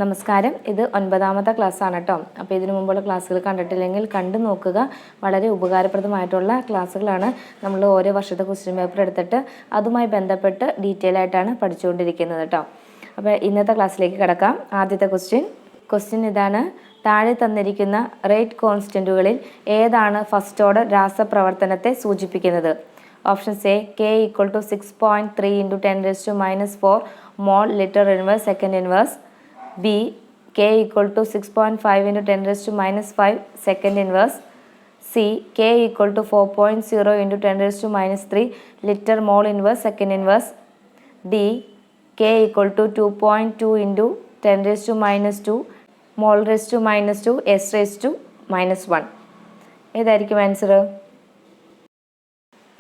നമസ്കാരം. ഇത് 9ാമത്തെ ക്ലാസ്സാണ് കേട്ടോ. അപ്പോൾ ഇതിനു മുമ്പുള്ള ക്ലാസ്സുകൾ കണ്ടിട്ടില്ലെങ്കിൽ കണ്ടു നോക്കുക. വളരെ ഉപകാരപ്രദമായിട്ടുള്ള ക്ലാസ്സുകളാണ്. നമ്മൾ ഓരോ വർഷത്തെ ക്വസ്റ്റ്യൻ പേപ്പർ എടുത്തിട്ട് അതുമായി ബന്ധപ്പെട്ട് ഡീറ്റെയിൽ ആയിട്ടാണ് പഠിച്ചുകൊണ്ടിരിക്കുന്നത് കേട്ടോ. അപ്പോൾ ഇന്നത്തെ ക്ലാസ്സിലേക്ക് കിടക്കാം. ആദ്യത്തെ ക്വസ്റ്റ്യൻ ഇതാണ്. താഴെ തന്നിരിക്കുന്ന റേറ്റ് കോൺസ്റ്റൻറ്റുകളിൽ ഏതാണ് ഫസ്റ്റ് ഓർഡർ രാസപ്രവർത്തനത്തെ സൂചിപ്പിക്കുന്നത്? Options A K = 6.3 × 10⁻⁻⁴ mole litre inverse second inverse. B K = 6.5 × 10⁻⁵ second inverse. C K = 4.0 × 10⁻³ liter mole inverse second inverse. D K = 2.2 × 10⁻² mol⁻²s⁻⁻1. ഏതായിരിക്കും ആൻസർ?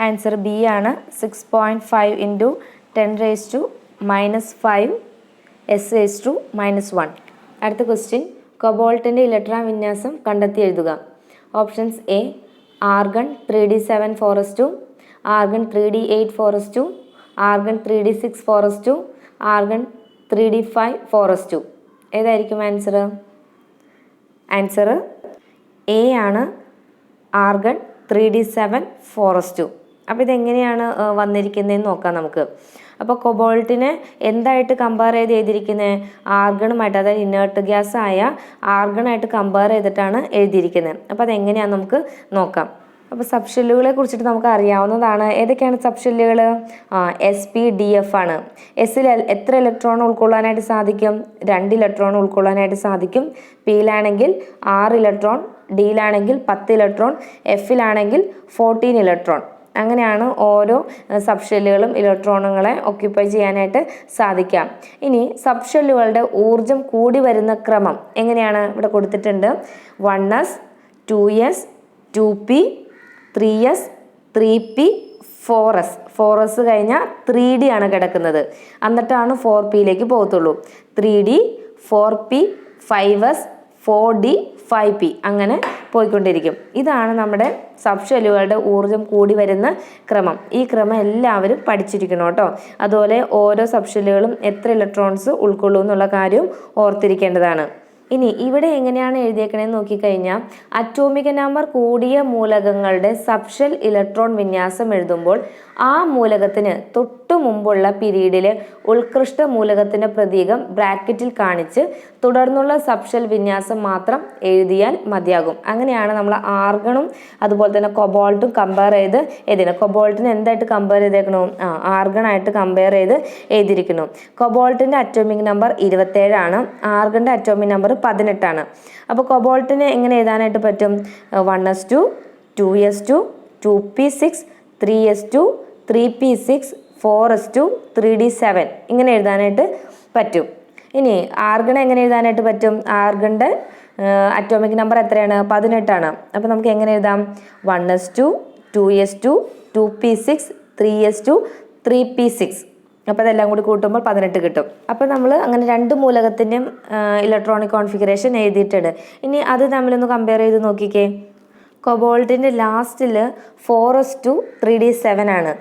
ആൻസർ ബി ആണ്. 6.5 × 10⁻⁵ s⁻⁻1. അടുത്ത ക്വസ്റ്റ്യൻ. കൊബോൾട്ടിൻ്റെ ഇലക്ട്രോൺ വിന്യാസം കണ്ടെത്തി എഴുതുക. Options A argon 3d7 4s2, argon 3d8 4s2, argon 3d6 4s2, argon 3d5 4s2. ഏതായിരിക്കും answer? Answer A ആണ്. Argon 3d7 4s2. അപ്പോൾ ഇതെങ്ങനെയാണ് വന്നിരിക്കുന്നതെന്ന് നോക്കാം നമുക്ക്. അപ്പോൾ കൊബോൾട്ടിനെ എന്തായിട്ട് കമ്പയർ ചെയ്ത് എഴുതിയിരിക്കുന്നത്? ആർഗണുമായിട്ട്, അതായത് ഇനേർട്ട് ഗ്യാസ് ആയ ആർഗണായിട്ട് കമ്പയർ ചെയ്തിട്ടാണ് എഴുതിയിരിക്കുന്നത്. അപ്പോൾ അതെങ്ങനെയാണെന്ന് നമുക്ക് നോക്കാം. അപ്പോൾ സബ്ഷെല്ലുകളെ കുറിച്ചിട്ട് നമുക്ക് അറിയാവുന്നതാണ്. ഏതൊക്കെയാണ് സബ്ഷെല്ലുകൾ? SP-DF ആണ്. എസ്സിൽ എത്ര ഇലക്ട്രോൺ ഉൾക്കൊള്ളാനായിട്ട് സാധിക്കും? 2 ഇലക്ട്രോൺ ഉൾക്കൊള്ളാനായിട്ട് സാധിക്കും. പിയിലാണെങ്കിൽ 6 ഇലക്ട്രോൺ, ഡിയിലാണെങ്കിൽ 10 ഇലക്ട്രോൺ, എഫിലാണെങ്കിൽ 14 ഇലക്ട്രോൺ. അങ്ങനെയാണ് ഓരോ സബ്ഷെല്ലുകളും ഇലക്ട്രോണുകളെ ഒക്യുപ്പൈ ചെയ്യാനായിട്ട് സാധിക്കാം. ഇനി സബ്ഷെല്ലുകളുടെ ഊർജം കൂടി വരുന്ന ക്രമം എങ്ങനെയാണ്? ഇവിടെ കൊടുത്തിട്ടുണ്ട്. 1s, 2s, 2p, 3s, 3p, 4s. 4s കഴിഞ്ഞാൽ 3d ആണ് കിടക്കുന്നത്. എന്നിട്ടാണ് 4pയിലേക്ക് പോകത്തുള്ളൂ. 3d, 4p, 5s, 4d, 5p അങ്ങനെ പോയിക്കൊണ്ടിരിക്കും. ഇതാണ് നമ്മുടെ സബ്ഷെല്ലുകളുടെ ഊർജം കൂടി വരുന്ന ക്രമം. ഈ ക്രമം എല്ലാവരും പഠിച്ചിരിക്കണം കേട്ടോ. അതുപോലെ ഓരോ സബ്ഷെല്ലുകളും എത്ര ഇലക്ട്രോൺസ് ഉൾക്കൊള്ളും എന്നുള്ള കാര്യം ഓർത്തിരിക്കേണ്ടതാണ്. ഇനി ഇവിടെ എങ്ങനെയാണ് എഴുതിയേക്കണേന്ന് നോക്കിക്കഴിഞ്ഞാൽ അറ്റോമിക നമ്പർ കൂടിയ മൂലകങ്ങളുടെ സബ്ഷെൽ ഇലക്ട്രോൺ വിന്യാസം എഴുതുമ്പോൾ ആ മൂലകത്തിന് തൊട്ടു മുമ്പുള്ള പീരീഡിലെ ഉത്കൃഷ്ട മൂലകത്തിൻ്റെ പ്രതീകം ബ്രാക്കറ്റിൽ കാണിച്ച് തുടർന്നുള്ള സബ്ഷെൽ വിന്യാസം മാത്രം എഴുതിയാൽ മതിയാകും. അങ്ങനെയാണ് നമ്മൾ ആർഗണും അതുപോലെ തന്നെ കൊബോൾട്ടും കമ്പയർ ചെയ്ത് എഴുതിയത്. കൊബോൾട്ടിന് എന്തായിട്ട് കമ്പയർ ചെയ്തേക്കണു? ആർഗണായിട്ട് കമ്പയർ ചെയ്ത് എഴുതിയിരിക്കുന്നു. കൊബോൾട്ടിൻ്റെ അറ്റോമിക് നമ്പർ 27 ആണ്. ആർഗണിൻ്റെ അറ്റോമിക് നമ്പർ 18 ആണ്. അപ്പോൾ കൊബോൾട്ടിനെ എങ്ങനെ എഴുതാനായിട്ട് പറ്റും? 1s2, 2s2, 2p6, 3s2, 3p6, 4s2, 3d7 ഇങ്ങനെ എഴുതാനായിട്ട് പറ്റും. ഇനി ആർഗൺ എങ്ങനെ എഴുതാനായിട്ട് പറ്റും? ആർഗണിൻ്റെ അറ്റോമിക് നമ്പർ എത്രയാണ്? 18 ആണ്. അപ്പോൾ നമുക്ക് എങ്ങനെ എഴുതാം? 1s2, 2s2, 2p6, 3s2, 3p6. അപ്പോൾ അതെല്ലാം കൂടി കൂട്ടുമ്പോൾ 18 കിട്ടും. അപ്പോൾ നമ്മൾ അങ്ങനെ 2 മൂലകത്തിൻ്റെയും ഇലക്ട്രോണിക് കോൺഫിഗറേഷൻ എഴുതിയിട്ടുണ്ട്. ഇനി അത് തമ്മിലൊന്ന് കമ്പയർ ചെയ്ത് നോക്കിക്കേ. കൊബോൾട്ടിൻ്റെ ലാസ്റ്റിൽ 4s2, 3d7 ആണ്.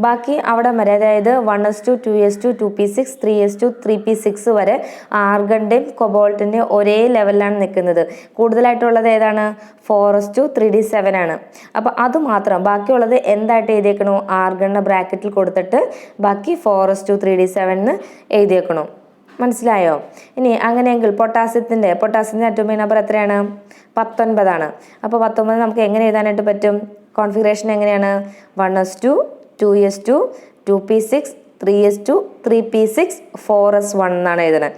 ബാക്കി അവിടെ വരെ, അതായത് 1s2, 2s2, 2p6, 3s2, 3p6 വരെ ആർഗണിൻ്റെയും കൊബോൾട്ടിൻ്റെയും ഒരേ ലെവലിലാണ് നിൽക്കുന്നത്. കൂടുതലായിട്ടുള്ളത് ഏതാണ്? 4s2, 3d7 ആണ്. അപ്പോൾ അതുമാത്രം ബാക്കിയുള്ളത് എന്തായിട്ട് എഴുതിയേക്കണു? ആർഗണിനെ ബ്രാക്കറ്റിൽ കൊടുത്തിട്ട് ബാക്കി 4s2, 3d7 എഴുതിയേക്കണു. മനസ്സിലായോ? ഇനി അങ്ങനെയെങ്കിൽ പൊട്ടാസ്യത്തിൻ്റെ അറ്റോമിക് നമ്പർ എത്രയാണ്? 19 ആണ്. അപ്പോൾ 19 നമുക്ക് എങ്ങനെ എഴുതാനായിട്ട് പറ്റും? കോൺഫിഗറേഷൻ എങ്ങനെയാണ്? 1s2, 2s2, 2p6, 3s2, 3p6, 4s1 എന്നാണ് എഴുതുന്നത്.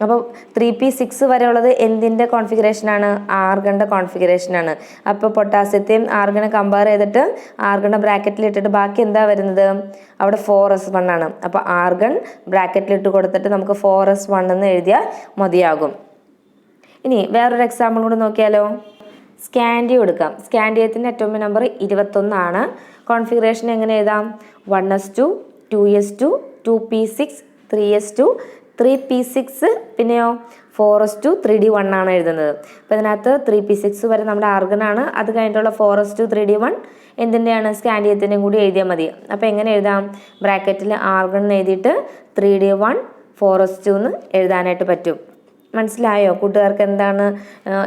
അപ്പോൾ 3p6 വരെ ഉള്ളത് എന്തിൻ്റെ കോൺഫിഗറേഷനാണ്? ആർഗണിൻ്റെ കോൺഫിഗറേഷനാണ്. അപ്പോൾ പൊട്ടാസ്യത്തെയും ആർഗണെ കമ്പയർ ചെയ്തിട്ട് ആർഗണെ ബ്രാക്കറ്റിലിട്ടിട്ട് ബാക്കി എന്താ വരുന്നത്? അവിടെ 4s1 ആണ്. അപ്പോൾ ആർഗൺ ബ്രാക്കറ്റിലിട്ട് കൊടുത്തിട്ട് നമുക്ക് 4s1 എന്ന് എഴുതിയാൽ മതിയാകും. ഇനി വേറൊരു എക്സാമ്പിൾ കൂടി നോക്കിയാലോ. സ്കാൻഡിയം എടുക്കാം. സ്കാൻഡിയത്തിൻ്റെ അറ്റോമിക് നമ്പർ 21 ആണ്. കോൺഫിഗറേഷൻ എങ്ങനെ എഴുതാം? 1s2, 2s2, 2p6, 3s2, 3p6, പിന്നെയോ 4s2, 3d1 ആണ് എഴുതുന്നത്. അപ്പോൾ ഇതിനകത്ത് 3p6 വരെ നമ്മുടെ ആർഗണാണ്. അത് കഴിഞ്ഞിട്ടുള്ള 4s2, 3d1 എന്തിൻ്റെയാണ്? സ്കാൻഡിയത്തിൻ്റെയും കൂടി എഴുതിയാൽ മതി. അപ്പോൾ എങ്ങനെ എഴുതാം? ബ്രാക്കറ്റിൽ ആർഗൺ എഴുതിയിട്ട് 3d1, 4s2 എന്ന് എഴുതാനായിട്ട് പറ്റും. മനസ്സിലായോ കൂട്ടുകാർക്ക് എന്താണ്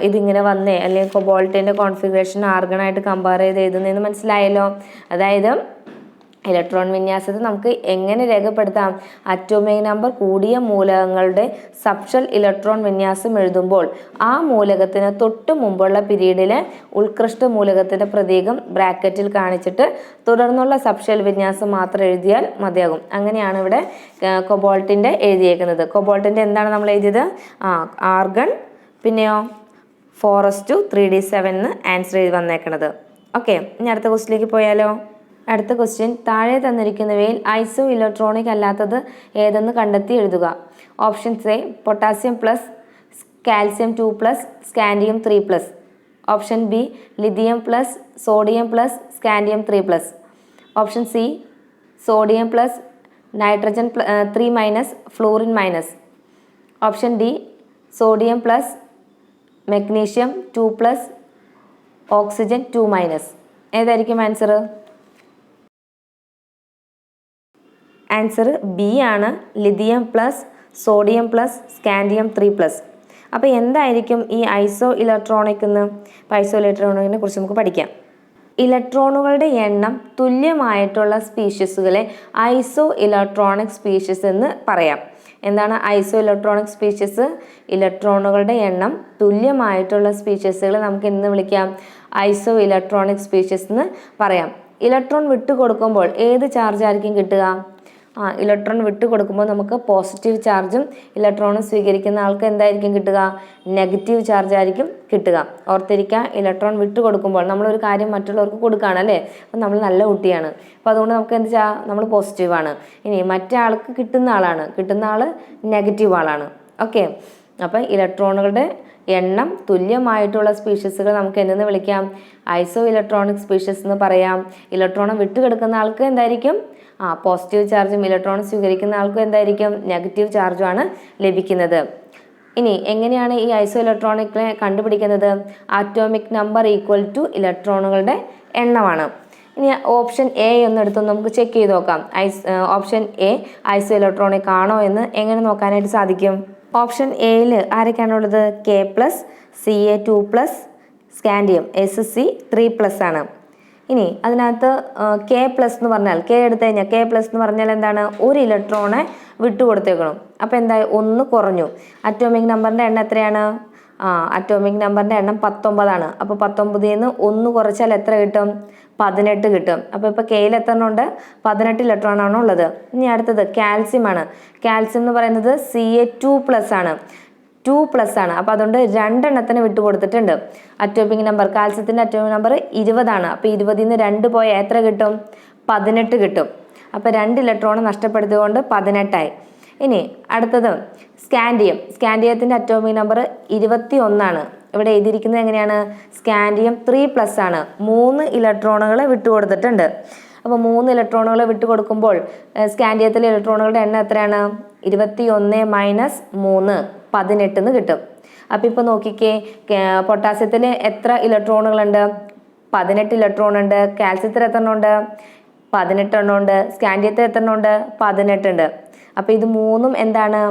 ഇതിങ്ങനെ വന്നേ, അല്ലെങ്കിൽ കൊബോൾട്ടിൻ്റെ കോൺഫിഗറേഷൻ ആർഗണായിട്ട് കമ്പയർ ചെയ്ത് എഴുതുന്നതെന്ന് മനസ്സിലായല്ലോ. അതായത് ഇലക്ട്രോൺ വിന്യാസത്തിൽ നമുക്ക് എങ്ങനെ രേഖപ്പെടുത്താം? അറ്റോമിക് നമ്പർ കൂടിയ മൂലകങ്ങളുടെ സബ്ഷെൽ ഇലക്ട്രോൺ വിന്യാസം എഴുതുമ്പോൾ ആ മൂലകത്തിന് തൊട്ട് മുമ്പുള്ള പീരീഡിലെ ഉത്കൃഷ്ട മൂലകത്തിന്റെ പ്രതീകം ബ്രാക്കറ്റിൽ കാണിച്ചിട്ട് തുടർന്നുള്ള സബ്ഷെൽ വിന്യാസം മാത്രം എഴുതിയാൽ മതിയാകും. അങ്ങനെയാണ് ഇവിടെ കൊബോൾട്ടിന്റെ എഴുതിയേക്കുന്നത്. കൊബോൾട്ടിന്റെ എന്താണ് നമ്മൾ എഴുതിയത്? ആർഗൺ, പിന്നെയോ 4s2 3d7 ആൻസർ ചെയ്ത് വന്നേക്കണത്. ഓക്കെ, ഇനി അടുത്ത ക്വസ്റ്റിലേക്ക് പോയാലോ. അടുത്ത ക്വസ്റ്റ്യൻ, താഴെ തന്നിരിക്കുന്നവയിൽ ഐസോ ഇലക്ട്രോണിക് അല്ലാത്തത് ഏതെന്ന് കണ്ടെത്തി എഴുതുക. Options A potassium plus, calcium 2+, scandium 3+. Option B lithium plus, sodium plus, scandium 3+. Option C sodium plus, nitrogen 3-, fluorine -. Option D sodium plus, magnesium 2+, oxygen 2-. ഏതായിരിക്കും ആൻസർ? ആൻസർ ബി ആണ്, lithium plus, sodium plus, scandium 3+. അപ്പോൾ എന്തായിരിക്കും ഈ ഐസോ electronic എന്ന്? ഐസോ ഇലക്ട്രോണിക്കിനെ കുറിച്ച് നമുക്ക് പഠിക്കാം. ഇലക്ട്രോണുകളുടെ എണ്ണം തുല്യമായിട്ടുള്ള സ്പീഷീസുകളെ ഐസോ ഇലക്ട്രോണിക് സ്പീഷീസ് എന്ന് പറയാം. എന്താണ് ഐസോ ഇലക്ട്രോണിക് സ്പീഷീസ്? ഇലക്ട്രോണുകളുടെ എണ്ണം തുല്യമായിട്ടുള്ള സ്പീഷീസുകളെ നമുക്ക് എന്ന് വിളിക്കാം? ഐസോ ഇലക്ട്രോണിക് സ്പീഷീസ് എന്ന് പറയാം. ഇലക്ട്രോൺ വിട്ടുകൊടുക്കുമ്പോൾ ഏത് ചാർജ് ആയിരിക്കും കിട്ടുക? ഇലക്ട്രോൺ വിട്ടുകൊടുക്കുമ്പോൾ നമുക്ക് പോസിറ്റീവ് ചാർജും ഇലക്ട്രോണും സ്വീകരിക്കുന്ന ആൾക്ക് എന്തായിരിക്കും കിട്ടുക? നെഗറ്റീവ് ചാർജ് ആയിരിക്കും കിട്ടുക. ഓർത്തിരിക്കുക, ഇലക്ട്രോൺ വിട്ടുകൊടുക്കുമ്പോൾ നമ്മളൊരു കാര്യം മറ്റുള്ളവർക്ക് കൊടുക്കുകയാണ് അല്ലേ, അപ്പം നമ്മൾ നല്ല കുട്ടിയാണ്, അപ്പോൾ അതുകൊണ്ട് നമുക്ക് എന്താ നമ്മൾ പോസിറ്റീവാണ്. ഇനി മറ്റേ ആൾക്ക് കിട്ടുന്ന ആൾ നെഗറ്റീവ് ആളാണ്. ഓക്കെ, അപ്പം ഇലക്ട്രോണുകളുടെ എണ്ണം തുല്യമായിട്ടുള്ള സ്പീഷീസുകൾ നമുക്ക് എന്തെന്ന് വിളിക്കാം? ഐസോ ഇലക്ട്രോണിക് സ്പീഷീസ് എന്ന് പറയാം. ഇലക്ട്രോൺ വിട്ടുകിടക്കുന്ന ആൾക്ക് എന്തായിരിക്കും? പോസിറ്റീവ് ചാർജും ഇലക്ട്രോൺ സ്വീകരിക്കുന്ന ആൾക്കും എന്തായിരിക്കും? നെഗറ്റീവ് ചാർജുമാണ് ലഭിക്കുന്നത്. ഇനി എങ്ങനെയാണ് ഈ ഐസോ ഇലക്ട്രോണിക്കിനെ കണ്ടുപിടിക്കുന്നത്? ആറ്റോമിക് നമ്പർ ഈക്വൽ ടു ഇലക്ട്രോണുകളുടെ എണ്ണമാണ്. ഇനി ഓപ്ഷൻ എ ഒന്നെടുത്ത് നമുക്ക് ചെക്ക് ചെയ്ത് നോക്കാം. ഓപ്ഷൻ എ ഐസോ ഇലക്ട്രോണിക് ആണോ എന്ന് എങ്ങനെ നോക്കാനായിട്ട് സാധിക്കും? ഓപ്ഷൻ എയിൽ ആരൊക്കെയാണുള്ളത്? K+, Ca2+, സ്കാൻഡിയം Sc3+ ആണ്. ഇനി അതിനകത്ത് K+ എന്ന് പറഞ്ഞാൽ, K എടുത്തു കഴിഞ്ഞാൽ K+ എന്ന് പറഞ്ഞാൽ എന്താണ്? ഒരു ഇലക്ട്രോണെ വിട്ടുകൊടുത്തേക്കണം. അപ്പോൾ എന്തായി? 1 കുറഞ്ഞു. അറ്റോമിക് നമ്പറിൻ്റെ എണ്ണം എത്രയാണ്? അറ്റോമിക് നമ്പറിൻ്റെ എണ്ണം 19 ആണ്. അപ്പോൾ 19ൽ നിന്ന് 1 കുറച്ചാൽ എത്ര കിട്ടും? 18 കിട്ടും. അപ്പോൾ ഇപ്പോൾ കെയിൽ എത്ര ഉണ്ട്? 18 ഇലക്ട്രോൺ ആണ് ഉള്ളത്. ഇനി അടുത്തത് കാൽസ്യം ആണ്. കാൽസ്യം എന്ന് പറയുന്നത് Ca2+ ആണ്, 2+ ആണ്. അപ്പോൾ അതുകൊണ്ട് 2 എണ്ണത്തിന് വിട്ടു കൊടുത്തിട്ടുണ്ട്. അറ്റോമിക് നമ്പർ, കാൽസ്യത്തിൻ്റെ അറ്റോമിക് നമ്പർ 20 ആണ്. അപ്പോൾ 20ൽ നിന്ന് 2 പോയാൽ എത്ര കിട്ടും? 18 കിട്ടും. അപ്പോൾ 2 ഇലക്ട്രോൺ നഷ്ടപ്പെടുത്തിയതുകൊണ്ട് 18 ആയി. ഇനി അടുത്തത് സ്കാൻഡിയം. സ്കാൻഡിയത്തിൻ്റെ അറ്റോമിക് നമ്പർ 21 ആണ്. ഇവിടെ എഴുതിയിരിക്കുന്നത് എങ്ങനെയാണ്? സ്കാൻഡിയം 3+ ആണ്. 3 ഇലക്ട്രോണുകളെ വിട്ടുകൊടുത്തിട്ടുണ്ട്. അപ്പോൾ 3 ഇലക്ട്രോണുകളെ വിട്ടുകൊടുക്കുമ്പോൾ സ്കാൻഡിയത്തിലെ ഇലക്ട്രോണുകളുടെ എണ്ണം എത്രയാണ്? 21 - 3 18 എന്ന് കിട്ടും. അപ്പോൾ ഇപ്പോൾ നോക്കിക്കേ, പൊട്ടാസ്യത്തിൽ എത്ര ഇലക്ട്രോണുകളുണ്ട്? 18 ഇലക്ട്രോൺ ഉണ്ട്. കാൽസ്യത്തിൽ എത്ര എണ്ണം ഉണ്ട്? 18 എണ്ണം ഉണ്ട്. സ്കാൻഡിയത്തിൽ എത്ര എണ്ണം ഉണ്ട്? 18 ഉണ്ട്. അപ്പോൾ ഇത് മൂന്നും എന്താണ്?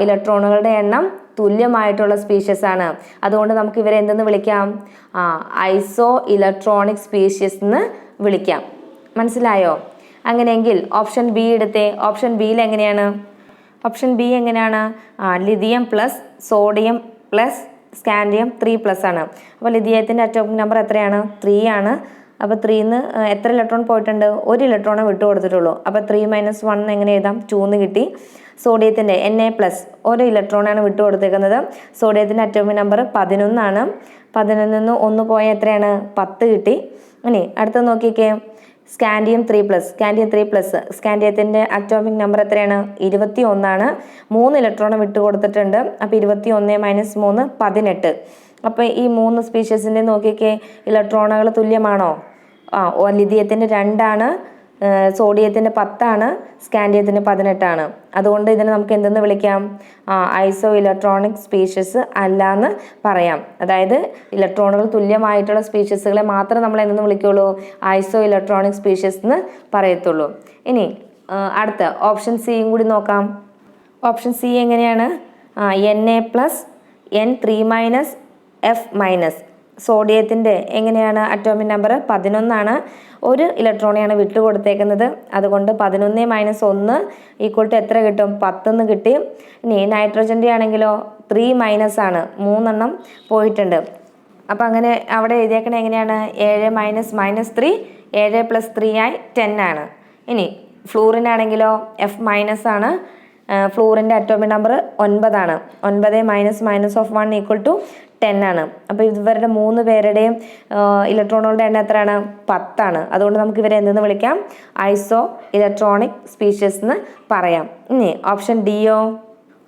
ഇലക്ട്രോണുകളുടെ എണ്ണം തുല്യമായിട്ടുള്ള സ്പീഷീസ് ആണ്. അതുകൊണ്ട് നമുക്ക് ഇവരെ എന്തെന്ന് വിളിക്കാം? ഐസോ ഇലക്ട്രോണിക് സ്പീഷീസ് എന്ന് വിളിക്കാം. മനസ്സിലായോ? അങ്ങനെയെങ്കിൽ ഓപ്ഷൻ ബി എടുത്തേ. ഓപ്ഷൻ ബിയിൽ എങ്ങനെയാണ്? ഓപ്ഷൻ ബി എങ്ങനെയാണ്? Lithium plus, sodium plus, scandium 3+ ആണ്. അപ്പോൾ ലിഥിയത്തിൻ്റെ അറ്റോമിക് നമ്പർ എത്രയാണ്? 3 ആണ്. അപ്പോൾ 3ൽ നിന്ന് എത്ര ഇലക്ട്രോൺ പോയിട്ടുണ്ട്? 1 ഇലക്ട്രോണെ വിട്ടു കൊടുത്തിട്ടുള്ളൂ. അപ്പോൾ 3 - 1 എങ്ങനെ എഴുതാം? 2 എന്ന് കിട്ടി. സോഡിയത്തിൻ്റെ Na+, 1 ഇലക്ട്രോണാണ് വിട്ടു കൊടുത്തേക്കുന്നത്. സോഡിയത്തിൻ്റെ അറ്റോമിക് നമ്പർ 11 ആണ്. 11ൽ നിന്ന് 1 പോയാൽ എത്രയാണ്? 10 കിട്ടി. ഇനി അടുത്തത് നോക്കിക്കേ, സ്കാൻഡിയം 3+. സ്കാൻഡിയം 3+, സ്കാൻഡിയത്തിൻ്റെ അറ്റോമിക് നമ്പർ എത്രയാണ്? 21 ആണ്. 3 ഇലക്ട്രോണെ വിട്ടു കൊടുത്തിട്ടുണ്ട്. അപ്പോൾ 21 - 3 18. അപ്പോൾ ഈ 3 സ്പീഷീസിൻ്റെ നോക്കിക്കേ, ഇലക്ട്രോണുകൾ തുല്യമാണോ? ലിഥിയത്തിൻ്റെ 2 ആണ്, സോഡിയത്തിൻ്റെ 10 ആണ്, സ്കാൻഡിയത്തിൻ്റെ 18 ആണ്. അതുകൊണ്ട് ഇതിനെ നമുക്ക് എന്തെന്ന് വിളിക്കാം? ഐസോ ഇലക്ട്രോണിക് സ്പീഷീസ് അല്ല എന്ന് പറയാം. അതായത് ഇലക്ട്രോണുകൾ തുല്യമായിട്ടുള്ള സ്പീഷീസുകളെ മാത്രം നമ്മൾ എന്തെന്ന് വിളിക്കുള്ളൂ? ഐസോ ഇലക്ട്രോണിക് സ്പീഷീസ് എന്ന് പറയത്തുള്ളൂ. ഇനി അടുത്ത ഓപ്ഷൻ സിയും കൂടി നോക്കാം. ഓപ്ഷൻ സി എങ്ങനെയാണ്? Na+, N3-F-. സോഡിയത്തിൻ്റെ എങ്ങനെയാണ് അറ്റോമിക് നമ്പർ 11 ഒരു ഇലക്ട്രോണെയാണ് വിട്ടു കൊടുത്തേക്കുന്നത്. അതുകൊണ്ട് 11-1 = എത്ര കിട്ടും? 10 കിട്ടി. ഇനി നൈട്രജൻ്റെ ആണെങ്കിലോ 3- ആണ്, 3 പോയിട്ടുണ്ട്. അപ്പം അങ്ങനെ അവിടെ എഴുതിയേക്കണത് എങ്ങനെയാണ്? 7 - -3 7 + 3 ആയി 10 ആണ്. ഇനി ഫ്ലൂറിനാണെങ്കിലോ F- ആണ്. ഫ്ലൂറിൻ്റെ അറ്റോമിക് നമ്പർ 9 ആണ്. 9 - -1 = 10 ആണ്. അപ്പോൾ ഇവരുടെ 3 പേരുടെയും ഇലക്ട്രോണുകളുടെ എണ്ണം എത്രയാണ്? 10 ആണ്. അതുകൊണ്ട് നമുക്ക് ഇവരെ എന്തെന്ന് വിളിക്കാം? ഐസോ ഇലക്ട്രോണിക് സ്പീഷീസ് എന്ന് പറയാം. ഇനി ഓപ്ഷൻ ഡിയോ?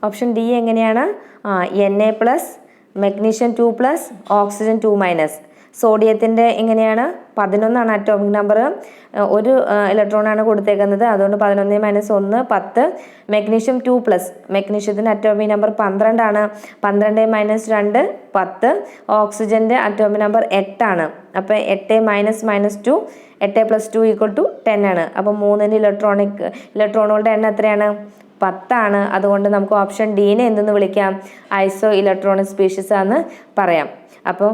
ഓപ്ഷൻ ഡി എങ്ങനെയാണ്? Na+, magnesium 2+, oxygen 2-. സോഡിയത്തിൻ്റെ എങ്ങനെയാണ്? 11 ആണ് അറ്റോമിക് നമ്പർ, ഒരു ഇലക്ട്രോണാണ് കൊടുത്തേക്കുന്നത്. അതുകൊണ്ട് 11 - 1 10. മഗ്നീഷ്യം 2+, മഗ്നീഷ്യത്തിൻ്റെ അറ്റോമിക് നമ്പർ 12 ആണ്. 12 - 2 10. ഓക്സിജൻ്റെ അറ്റോമിക് നമ്പർ 8 ആണ്. അപ്പോൾ 8 - -2 8 + 2 = 10 ആണ്. അപ്പോൾ 3 ഇലക്ട്രോണുകളുടെ എണ്ണം എത്രയാണ്? 10 ആണ്. അതുകൊണ്ട് നമുക്ക് ഓപ്ഷൻ ഡീനെ എന്തെന്ന് വിളിക്കാം? ഐസോ ഇലക്ട്രോണിക് സ്പീഷീസ് ആണെന്ന് പറയാം. അപ്പോൾ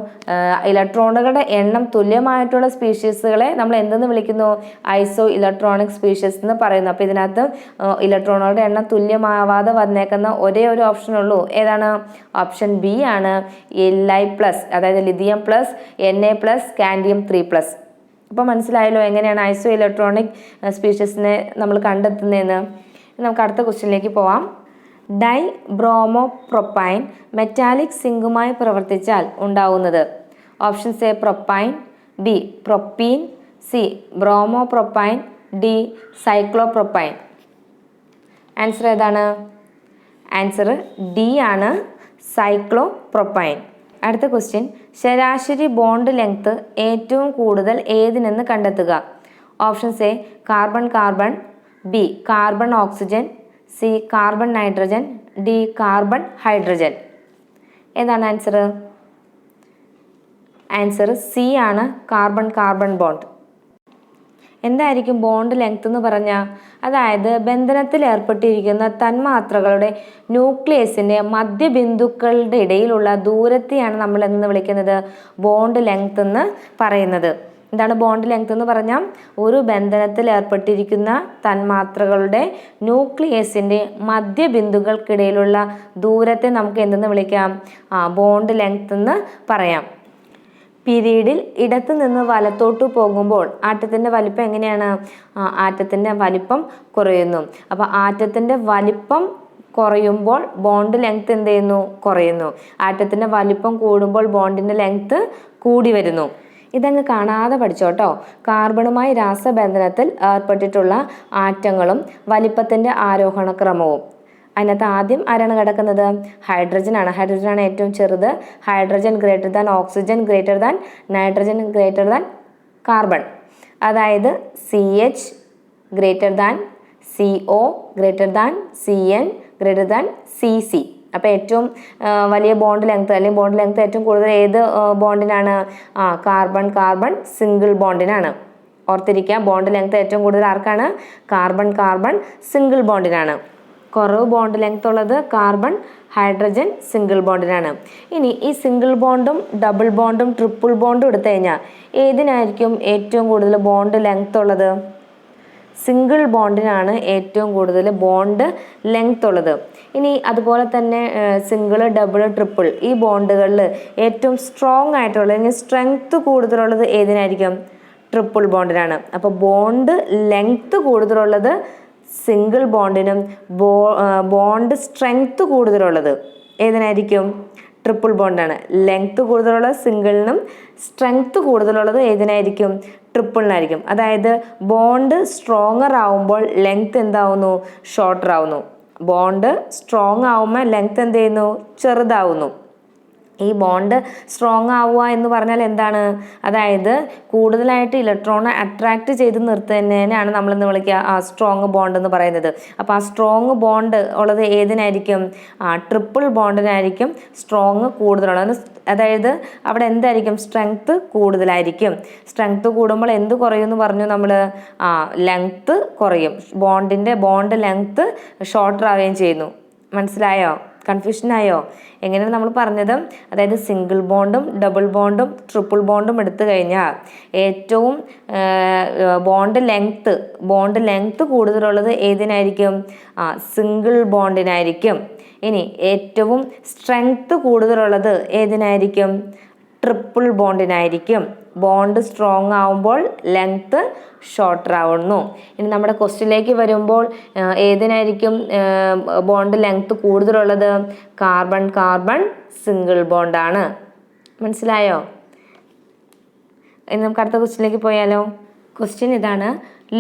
ഇലക്ട്രോണുകളുടെ എണ്ണം തുല്യമായിട്ടുള്ള സ്പീഷീസുകളെ നമ്മൾ എന്തെന്ന് വിളിക്കുന്നു? ഐസോ ഇലക്ട്രോണിക് സ്പീഷീസ് എന്ന് പറയുന്നു. അപ്പോൾ ഇതിനകത്ത് ഇലക്ട്രോണുകളുടെ എണ്ണം തുല്യമാവാതെ വന്നേക്കുന്ന ഒരേ ഒരു ഓപ്ഷൻ ഉള്ളൂ. ഏതാണ്? ഓപ്ഷൻ ബി ആണ്. Li+, അതായത് ലിഥിയം പ്ലസ് Na+, കാൻഡിയം 3+. അപ്പോൾ മനസ്സിലായല്ലോ എങ്ങനെയാണ് ഐസോ ഇലക്ട്രോണിക് സ്പീഷീസിനെ നമ്മൾ കണ്ടെത്തുന്നതെന്ന്. നമുക്ക് അടുത്ത ക്വസ്റ്റ്യനിലേക്ക് പോവാം. ഡൈബ്രോമോപ്രൊപ്പൈൻ മെറ്റാലിക് സിങ്കുമായി പ്രവർത്തിച്ചാൽ ഉണ്ടാവുന്നത്. Options A propane, B propene, C bromopropane, D cyclopropane. Answer ഏതാണ്? ആൻസർ ഡി ആണ്, സൈക്ലോപ്രൊപ്പൈൻ. അടുത്ത ക്വസ്റ്റ്യൻ. ശരാശരി ബോണ്ട് ലെങ്ത് ഏറ്റവും കൂടുതൽ ഏതിനെന്ന് കണ്ടെത്തുക. Options A carbon carbon, B carbon oxygen, C carbon nitrogen, D carbon hydrogen. ഏതാണ് ആൻസർ? ആൻസർ സി ആണ്, carbon carbon bond. എന്തായിരിക്കും ബോണ്ട് ലെങ്ത് എന്ന് പറഞ്ഞാൽ? അതായത് ബന്ധനത്തിൽ ഏർപ്പെട്ടിരിക്കുന്ന തന്മാത്രകളുടെ ന്യൂക്ലിയസിൻ്റെ മധ്യബിന്ദുക്കളുടെ ഇടയിലുള്ള ദൂരത്തെയാണ് നമ്മൾ എന്ന് വിളിക്കുന്നത് ബോണ്ട് ലെങ്ത് എന്ന് പറയുന്നത്. എന്താണ് ബോണ്ട് ലെങ്ത് എന്ന് പറഞ്ഞാൽ? ഒരു ബന്ധനത്തിൽ ഏർപ്പെട്ടിരിക്കുന്ന തന്മാത്രകളുടെ ന്യൂക്ലിയസിൻ്റെ മധ്യബിന്ദുക്കൾക്കിടയിലുള്ള ദൂരത്തെ നമുക്ക് എന്തെന്ന് വിളിക്കാം? ബോണ്ട് ലെങ്ത് എന്ന് പറയാം. പിരീഡിൽ ഇടത്തു നിന്ന് വലത്തോട്ട് പോകുമ്പോൾ ആറ്റത്തിൻ്റെ വലിപ്പം എങ്ങനെയാണ്? ആറ്റത്തിൻ്റെ വലിപ്പം കുറയുന്നു. അപ്പോൾ ആറ്റത്തിൻ്റെ വലിപ്പം കുറയുമ്പോൾ ബോണ്ട് ലെങ്ത് എന്ത് ചെയ്യുന്നു? കുറയുന്നു. ആറ്റത്തിൻ്റെ വലിപ്പം കൂടുമ്പോൾ ബോണ്ടിൻ്റെ ലെങ്ത് കൂടി വരുന്നു. ഇതങ്ങ് കാണാതെ പഠിച്ചോട്ടോ. കാർബണുമായി രാസബന്ധനത്തിൽ ഏർപ്പെട്ടിട്ടുള്ള ആറ്റങ്ങളും വലിപ്പത്തിൻ്റെ ആരോഹണക്രമവും. അതിനകത്ത് ആദ്യം ആരാണ് കിടക്കുന്നത്? ഹൈഡ്രജൻ ആണ്. ഹൈഡ്രജൻ ആണ് ഏറ്റവും ചെറുത്. Hydrogen greater than oxygen greater than nitrogen greater than carbon. അതായത് CH greater than CO greater than CN greater than CC. അപ്പോൾ ഏറ്റവും വലിയ ബോണ്ട് ലെങ്ത് അല്ലെങ്കിൽ ബോണ്ട് ലെങ്ത് ഏറ്റവും കൂടുതൽ ഏത് ബോണ്ടിനാണ്? കാർബൺ കാർബൺ സിംഗിൾ ബോണ്ടിനാണ്. ഓർത്തിരിക്കുക, ബോണ്ട് ലെങ്ത് ഏറ്റവും കൂടുതൽ ആർക്കാണ്? കാർബൺ കാർബൺ സിംഗിൾ ബോണ്ടിനാണ്. കുറവ് ബോണ്ട് ലെങ്ത് ഉള്ളത് കാർബൺ ഹൈഡ്രജൻ സിംഗിൾ ബോണ്ടിനാണ്. ഇനി ഈ സിംഗിൾ ബോണ്ടും ഡബിൾ ബോണ്ടും ട്രിപ്പിൾ ബോണ്ടും എടുത്തു കഴിഞ്ഞാൽ ഏതിനായിരിക്കും ഏറ്റവും കൂടുതൽ ബോണ്ട് ലെങ്ത് ഉള്ളത്? സിംഗിൾ ബോണ്ടിനാണ് ഏറ്റവും കൂടുതൽ ബോണ്ട് ലെങ്ത് ഉള്ളത്. ഇനി അതുപോലെ തന്നെ സിംഗിൾ ഡബിൾ ട്രിപ്പിൾ ഈ ബോണ്ടുകളിൽ ഏറ്റവും സ്ട്രോങ് ആയിട്ടുള്ളത് അല്ലെങ്കിൽ സ്ട്രെങ്ത് കൂടുതലുള്ളത് ഏതിനായിരിക്കും? ട്രിപ്പിൾ ബോണ്ടിനാണ്. അപ്പോൾ ബോണ്ട് ലെങ്ത് കൂടുതലുള്ളത് സിംഗിൾ ബോണ്ടിനും ബോണ്ട് സ്ട്രെങ്ത് കൂടുതലുള്ളത് ഏതിനായിരിക്കും? ട്രിപ്പിൾ ബോണ്ടാണ്. ലെങ്ത് കൂടുതലുള്ളത് സിംഗിളിനും സ്ട്രെങ്ത് കൂടുതലുള്ളത് ഏതിനായിരിക്കും? ട്രിപ്പിളിനായിരിക്കും. അതായത് ബോണ്ട് സ്ട്രോങ്ങർ ആവുമ്പോൾ ലെങ്ത് എന്താവുന്നു? ഷോർട്ടർ ആവുന്നു. ബോണ്ട് സ്ട്രോങ് ആവുമ്പോൾ ലെങ്ത് എന്ത് ചെയ്യുന്നു? ചെറുതാവുന്നു. ഈ ബോണ്ട് സ്ട്രോങ് ആവുക എന്ന് പറഞ്ഞാൽ എന്താണ്? അതായത് കൂടുതലായിട്ട് ഇലക്ട്രോണെ അട്രാക്റ്റ് ചെയ്ത് നിർത്തുന്നതിനെയാണ് നമ്മളെന്ന് വിളിക്കുക സ്ട്രോങ് ബോണ്ട് എന്ന് പറയുന്നത്. അപ്പോൾ ആ സ്ട്രോങ് ബോണ്ട് ഉള്ളത് ഏതിനായിരിക്കും? ട്രിപ്പിൾ ബോണ്ടിനായിരിക്കും സ്ട്രോങ് കൂടുതലുള്ളത്. അതായത് അവിടെ എന്തായിരിക്കും? സ്ട്രെങ്ത് കൂടുതലായിരിക്കും. സ്ട്രെങ്ത് കൂടുമ്പോൾ എന്ത് കുറയും എന്ന് പറഞ്ഞു നമ്മൾ? ലെങ്ത് കുറയും. ബോണ്ട് ലെങ്ത് ഷോർട്ടർ ആവുകയും ചെയ്യുന്നു. മനസ്സിലായോ? കൺഫ്യൂഷനായോ? എങ്ങനെയാണ് നമ്മൾ പറഞ്ഞത്? അതായത് സിംഗിൾ ബോണ്ടും ഡബിൾ ബോണ്ടും ട്രിപ്പിൾ ബോണ്ടും എടുത്തു കഴിഞ്ഞാൽ ഏറ്റവും ബോണ്ട് ലെങ്ത് കൂടുതലുള്ളത് ഏതിനായിരിക്കും? സിംഗിൾ ബോണ്ടിനായിരിക്കും. ഇനി ഏറ്റവും സ്ട്രെങ്ത് കൂടുതലുള്ളത് ഏതിനായിരിക്കും? ട്രിപ്പിൾ ബോണ്ടിനായിരിക്കും. ബോണ്ട് സ്ട്രോങ് ആവുമ്പോൾ ലെങ്ത് ഷോർട്ടർ ആവുന്നു. ഇനി നമ്മുടെ ക്വസ്റ്റ്യനിലേക്ക് വരുമ്പോൾ ഏതിനായിരിക്കും ബോണ്ട് ലെങ്ത് കൂടുതലുള്ളത്? കാർബൺ കാർബൺ സിംഗിൾ ബോണ്ടാണ്. മനസ്സിലായോ? ഇനി നമുക്ക് അടുത്ത ക്വസ്റ്റ്യനിലേക്ക് പോയാലോ? ക്വസ്റ്റ്യൻ ഇതാണ്: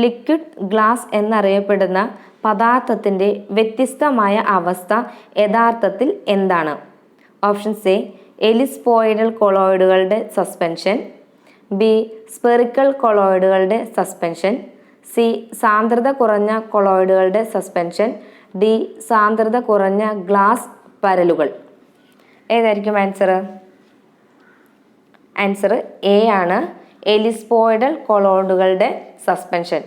ലിക്വിഡ് ഗ്ലാസ് എന്നറിയപ്പെടുന്ന പദാർത്ഥത്തിൻ്റെ വ്യത്യസ്തമായ അവസ്ഥ യഥാർത്ഥത്തിൽ എന്താണ്? ഓപ്ഷൻസ് എ എലിസ്പോയിഡൽ കൊളോയിഡുകളുടെ സസ്പെൻഷൻ, ബി സ്പെറിക്കൽ കൊളോയിഡുകളുടെ സസ്പെൻഷൻ, സി സാന്ദ്രത കുറഞ്ഞ കൊളോയിഡുകളുടെ സസ്പെൻഷൻ, ഡി സാന്ദ്രത കുറഞ്ഞ ഗ്ലാസ് പരലുകൾ. ഏതായിരിക്കും ആൻസർ? ആൻസർ എ ആണ്, എലിസ്പോയിഡൽ കൊളോയിഡുകളുടെ സസ്പെൻഷൻ.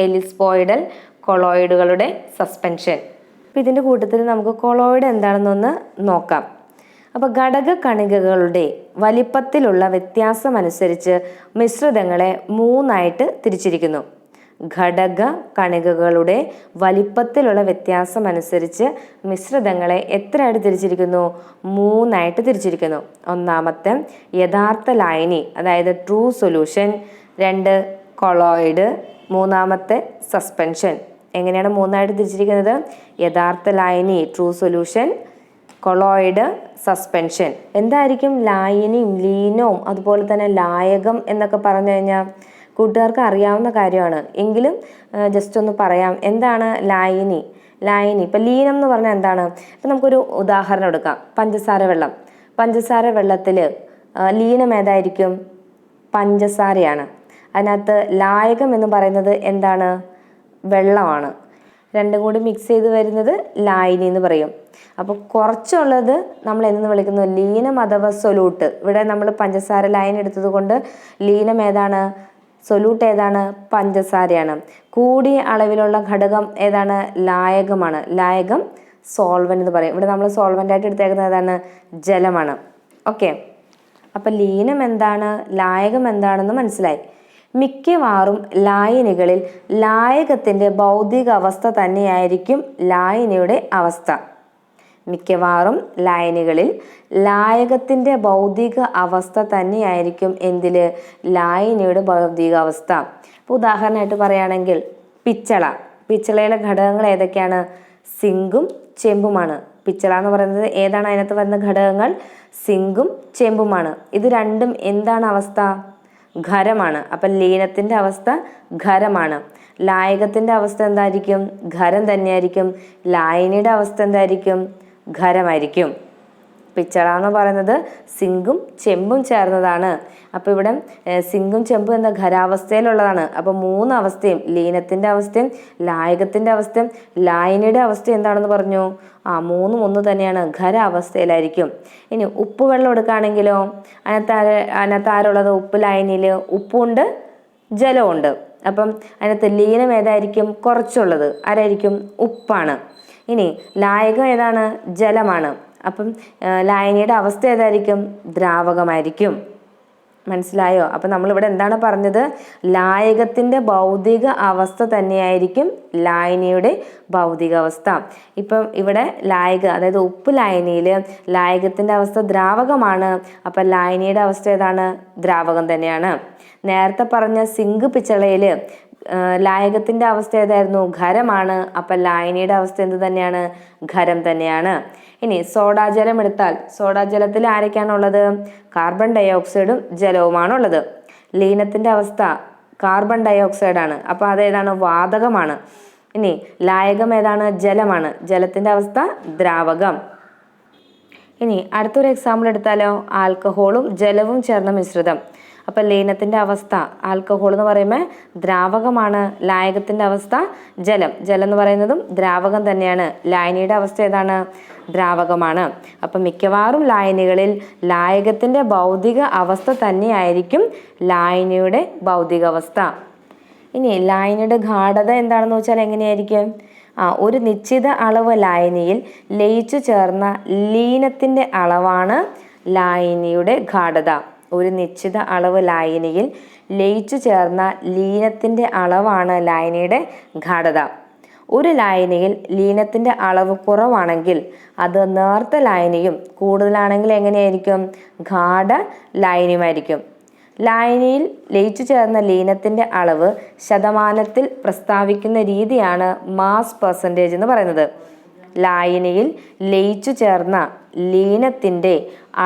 എലിസ്പോയിഡൽ കൊളോയിഡുകളുടെ സസ്പെൻഷൻ. അപ്പോൾ ഇതിൻ്റെ കൂട്ടത്തിൽ നമുക്ക് കൊളോയിഡ് എന്താണെന്നൊന്ന് നോക്കാം. അപ്പോൾ ഘടക കണികകളുടെ വലിപ്പത്തിലുള്ള വ്യത്യാസമനുസരിച്ച് മിശ്രിതങ്ങളെ മൂന്നായിട്ട് തിരിച്ചിരിക്കുന്നു. ഘടക കണികകളുടെ വലിപ്പത്തിലുള്ള വ്യത്യാസമനുസരിച്ച് മിശ്രിതങ്ങളെ എത്രയായിട്ട് തിരിച്ചിരിക്കുന്നു? മൂന്നായിട്ട് തിരിച്ചിരിക്കുന്നു. ഒന്നാമത്തെ യഥാർത്ഥ ലായനി, അതായത് ട്രൂ സൊല്യൂഷൻ. 2 കൊളോയിഡ്. മൂന്നാമത്തെ സസ്പെൻഷൻ. എങ്ങനെയാണ് മൂന്നായിട്ട് തിരിച്ചിരിക്കുന്നത്? യഥാർത്ഥ ലായനി, ട്രൂ സൊല്യൂഷൻ, കൊളോയിഡ്, സസ്പെൻഷൻ. എന്തായിരിക്കും ലായനിയും ലീനവും അതുപോലെ തന്നെ ലായകം എന്നൊക്കെ പറഞ്ഞു കഴിഞ്ഞാൽ കൂട്ടുകാർക്ക് അറിയാവുന്ന കാര്യമാണ്. എങ്കിലും ജസ്റ്റ് ഒന്ന് പറയാം. എന്താണ് ലായനി? ഇപ്പം ലീനം എന്ന് പറഞ്ഞാൽ എന്താണ്? ഇപ്പം നമുക്കൊരു ഉദാഹരണം എടുക്കാം. പഞ്ചസാര വെള്ളം. പഞ്ചസാര വെള്ളത്തിൽ ലീനം ഏതായിരിക്കും? പഞ്ചസാരയാണ്. അതിനകത്ത് ലായകം എന്ന് പറയുന്നത് എന്താണ്? വെള്ളമാണ്. രണ്ടും കൂടി മിക്സ് ചെയ്ത് വരുന്നത് ലായനി എന്ന് പറയും. അപ്പോൾ കുറച്ചുള്ളത് നമ്മൾ എന്ന് വിളിക്കുന്നു? ലീനം അഥവാ സൊല്യൂട്ട്. ഇവിടെ നമ്മൾ പഞ്ചസാര ലായനി എടുത്തത് കൊണ്ട് ലീനം ഏതാണ്? സൊല്യൂട്ട് ഏതാണ്? പഞ്ചസാരയാണ്. കൂടിയ അളവിലുള്ള ഘടകം ഏതാണ്? ലായകമാണ്. ലായകം സോൾവെന്റ് എന്ന് പറയും. ഇവിടെ നമ്മൾ സോൾവെന്റ് ആയിട്ട് എടുത്തേക്കുന്നത് ഏതാണ്? ജലമാണ്. ഓക്കെ, അപ്പം ലീനം എന്താണ്, ലായകം എന്താണെന്ന് മനസ്സിലായി. മിക്കവാറും ലായനികളിൽ ലായകത്തിൻ്റെ ഭൗതിക അവസ്ഥ തന്നെയായിരിക്കും ലായനിയുടെ അവസ്ഥ. മിക്കവാറും ലായനികളിൽ ലായകത്തിൻ്റെ ഭൗതിക അവസ്ഥ തന്നെയായിരിക്കും എന്തില്? ലായനിയുടെ ഭൗതിക അവസ്ഥ. ഇപ്പോൾ ഉദാഹരണമായിട്ട് പറയുകയാണെങ്കിൽ പിച്ചളയിലെ ഘടകങ്ങൾ ഏതൊക്കെയാണ്? സിങ്കും ചെമ്പുമാണ്. പിച്ചള എന്ന് പറയുന്നത് ഏതാണ്? അതിനകത്ത് വരുന്ന ഘടകങ്ങൾ സിങ്കും ചെമ്പുമാണ്. ഇത് രണ്ടും എന്താണ് അവസ്ഥ? ഖരമാണ്. അപ്പം ലീനത്തിൻ്റെ അവസ്ഥ ഖരമാണ്. ലായകത്തിൻ്റെ അവസ്ഥ എന്തായിരിക്കും? ഖരം തന്നെയായിരിക്കും. ലായനിയുടെ അവസ്ഥ എന്തായിരിക്കും? ഖരമായിരിക്കും. പിച്ചള എന്ന് പറയുന്നത് സിങ്കും ചെമ്പും ചേർന്നതാണ്. അപ്പോൾ ഇവിടെ സിങ്കും ചെമ്പും എന്ന ഖരാവസ്ഥയിലുള്ളതാണ്. അപ്പോൾ 3 അവസ്ഥയും, ലീനത്തിൻ്റെ അവസ്ഥയും ലായകത്തിൻ്റെ അവസ്ഥയും ലായനിയുടെ അവസ്ഥ എന്താണെന്ന് പറഞ്ഞു? 3 ഒന്ന് തന്നെയാണ്, ഖരാവസ്ഥയിലായിരിക്കും. ഇനി ഉപ്പ് വെള്ളം എടുക്കുകയാണെങ്കിലോ അതിനകത്ത് ആരുള്ളത്? ഉപ്പ് ലായനിയിൽ ഉപ്പുണ്ട്, ജലമുണ്ട്. അപ്പം അതിനകത്ത് ലീനം ഏതായിരിക്കും? കുറച്ചുള്ളത് ആരായിരിക്കും? ഉപ്പാണ്. ഇനി ലായകം ഏതാണ്? ജലമാണ്. അപ്പം ലായനിയുടെ അവസ്ഥ ഏതായിരിക്കും? ദ്രാവകമായിരിക്കും. മനസ്സിലായോ? അപ്പം നമ്മളിവിടെ എന്താണ് പറഞ്ഞത്? ലായകത്തിൻ്റെ ഭൗതിക അവസ്ഥ തന്നെയായിരിക്കും ലായനിയുടെ ഭൗതിക അവസ്ഥ. ഇപ്പം ഇവിടെ അതായത് ഉപ്പ് ലായനിയിൽ ലായകത്തിൻ്റെ അവസ്ഥ ദ്രാവകമാണ്. അപ്പം ലായനിയുടെ അവസ്ഥ ഏതാണ്? ദ്രാവകം തന്നെയാണ്. നേരത്തെ പറഞ്ഞ സിങ്ക് പിച്ചളയിൽ ലായകത്തിൻ്റെ അവസ്ഥ ഏതായിരുന്നു? ഖരമാണ്. അപ്പം ലായനിയുടെ അവസ്ഥ എന്ത് തന്നെയാണ്? ഖരം തന്നെയാണ്. ഇനി സോഡാജലം എടുത്താൽ സോഡാജലത്തിൽ ആരൊക്കെയാണുള്ളത്? കാർബൺ ഡയോക്സൈഡും ജലവുമാണുള്ളത്. ലീനത്തിൻ്റെ അവസ്ഥ കാർബൺ ഡയോക്സൈഡാണ്. അപ്പോൾ അതേതാണ്? വാതകമാണ്. ഇനി ലായകം ഏതാണ്? ജലമാണ്. ജലത്തിൻ്റെ അവസ്ഥ ദ്രാവകം. ഇനി അടുത്തൊരു എക്സാമ്പിൾ എടുത്താലോ? ആൽക്കഹോളും ജലവും ചേർന്ന മിശ്രിതം. അപ്പം ലീനത്തിൻ്റെ അവസ്ഥ ആൽക്കഹോൾ എന്ന് പറയുമ്പോൾ ദ്രാവകമാണ്. ലായകത്തിൻ്റെ അവസ്ഥ ജലം എന്ന് പറയുന്നതും ദ്രാവകം തന്നെയാണ്. ലായനിയുടെ അവസ്ഥ ഏതാണ്? ദ്രാവകമാണ്. അപ്പം മിക്കവാറും ലായനികളിൽ ലായകത്തിൻ്റെ ഭൗതിക അവസ്ഥ തന്നെയായിരിക്കും ലായനിയുടെ ഭൗതിക അവസ്ഥ. ഇനി ലായനിയുടെ ഗാഢത എന്താണെന്ന് വെച്ചാൽ എങ്ങനെയായിരിക്കും? ഒരു നിശ്ചിത അളവ് ലായനിയിൽ ലയിച്ചു ചേർന്ന ലീനത്തിൻ്റെ അളവാണ് ലായനിയുടെ ഗാഢത. ഒരു നിശ്ചിത അളവ് ലായനിയിൽ ലയിച്ചു ചേർന്ന ലീനത്തിൻ്റെ അളവാണ് ലായനിയുടെ ഗാഢത. ഒരു ലായനിയിൽ ലീനത്തിൻ്റെ അളവ് കുറവാണെങ്കിൽ അത് നേർത്ത ലായനിയും, കൂടുതലാണെങ്കിൽ എങ്ങനെയായിരിക്കും? ഗാഢ ലായനിയുമായിരിക്കും. ലായനിയിൽ ലയിച്ചു ചേർന്ന ലീനത്തിൻ്റെ അളവ് ശതമാനത്തിൽ പ്രസ്താവിക്കുന്ന രീതിയാണ് മാസ് പെർസെൻറ്റേജ് എന്ന് പറയുന്നത്. ലായനിയിൽ ലയിച്ചു ചേർന്ന ലീനത്തിൻ്റെ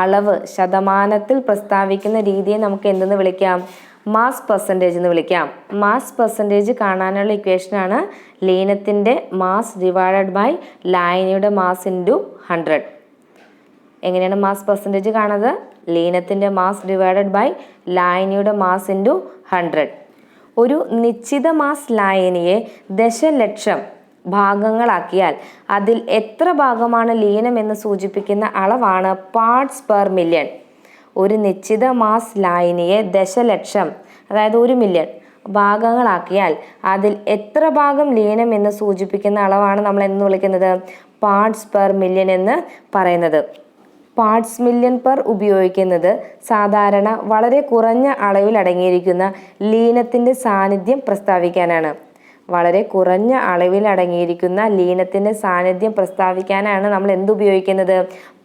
അളവ് ശതമാനത്തിൽ പ്രസ്താവിക്കുന്ന രീതിയെ നമുക്ക് എന്തെന്ന് വിളിക്കാം? മാസ് പെർസെൻറ്റേജ് എന്ന് വിളിക്കാം. മാസ് പെർസെൻറ്റേജ് കാണാനുള്ള ഇക്വേഷനാണ് ലീനത്തിൻ്റെ മാസ് ഡിവൈഡഡ് ബൈ ലായനിയുടെ മാസ് ഇൻറ്റു 100. എങ്ങനെയാണ് മാസ് പെർസെൻറ്റേജ് കാണുന്നത്? ലീനത്തിൻ്റെ മാസ് ഡിവൈഡഡ് ബൈ ലായനിയുടെ മാസ് ഇൻറ്റു 100. ഒരു നിശ്ചിത മാസ് ലായനിയെ ദശലക്ഷം ഭാഗങ്ങളാക്കിയാൽ അതിൽ എത്ര ഭാഗമാണ് ലീനം എന്ന് സൂചിപ്പിക്കുന്ന അളവാണ് പാർട്സ് പെർ മില്യൺ. ഒരു നിശ്ചിത മാസ് ലായനിയെ ദശലക്ഷം, അതായത് 1 മില്യൺ ഭാഗങ്ങളാക്കിയാൽ അതിൽ എത്ര ഭാഗം ലീനം എന്ന് സൂചിപ്പിക്കുന്ന അളവാണ് നമ്മൾ എന്ന് വിളിക്കുന്നത്? പാർട്സ് പെർ മില്യൺ എന്ന് പറയുന്നത്. പാർട്സ് മില്യൺ പെർ ഉപയോഗിക്കുന്നത് സാധാരണ വളരെ കുറഞ്ഞ അളവിൽ അടങ്ങിയിരിക്കുന്ന ലീനത്തിൻ്റെ സാന്നിധ്യം പ്രസ്താവിക്കാനാണ്. വളരെ കുറഞ്ഞ അളവിൽ അടങ്ങിയിരിക്കുന്ന ലീനത്തിൻ്റെ സാന്നിധ്യം പ്രസ്താവിക്കാനാണ് നമ്മൾ എന്തുപയോഗിക്കുന്നത്?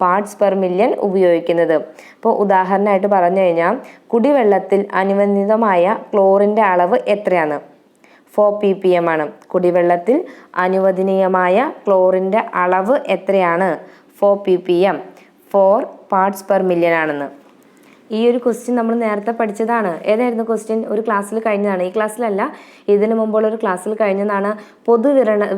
പാർട്സ് പെർ മില്യൺ ഉപയോഗിക്കുന്നത്. ഇപ്പോൾ ഉദാഹരണമായിട്ട് പറഞ്ഞു കഴിഞ്ഞാൽ, കുടിവെള്ളത്തിൽ അനുവദിതമായ ക്ലോറിൻ്റെ അളവ് എത്രയാണ്? 4 ppm ആണ്. കുടിവെള്ളത്തിൽ അനുവദനീയമായ ക്ലോറിൻ്റെ അളവ് എത്രയാണ്? 4 ppm, 4 പാർട്സ് പെർ മില്യൺ ആണെന്ന്. ഈ ഒരു ക്വസ്റ്റ്യൻ നമ്മൾ നേരത്തെ പഠിച്ചതാണ്. ഏതായിരുന്നു ക്വസ്റ്റ്യൻ? ഒരു ക്ലാസ്സിൽ കഴിഞ്ഞതാണ്. ഈ ക്ലാസ്സിലല്ല, ഇതിനു മുമ്പുള്ള ഒരു ക്ലാസ്സിൽ കഴിഞ്ഞതാണ്.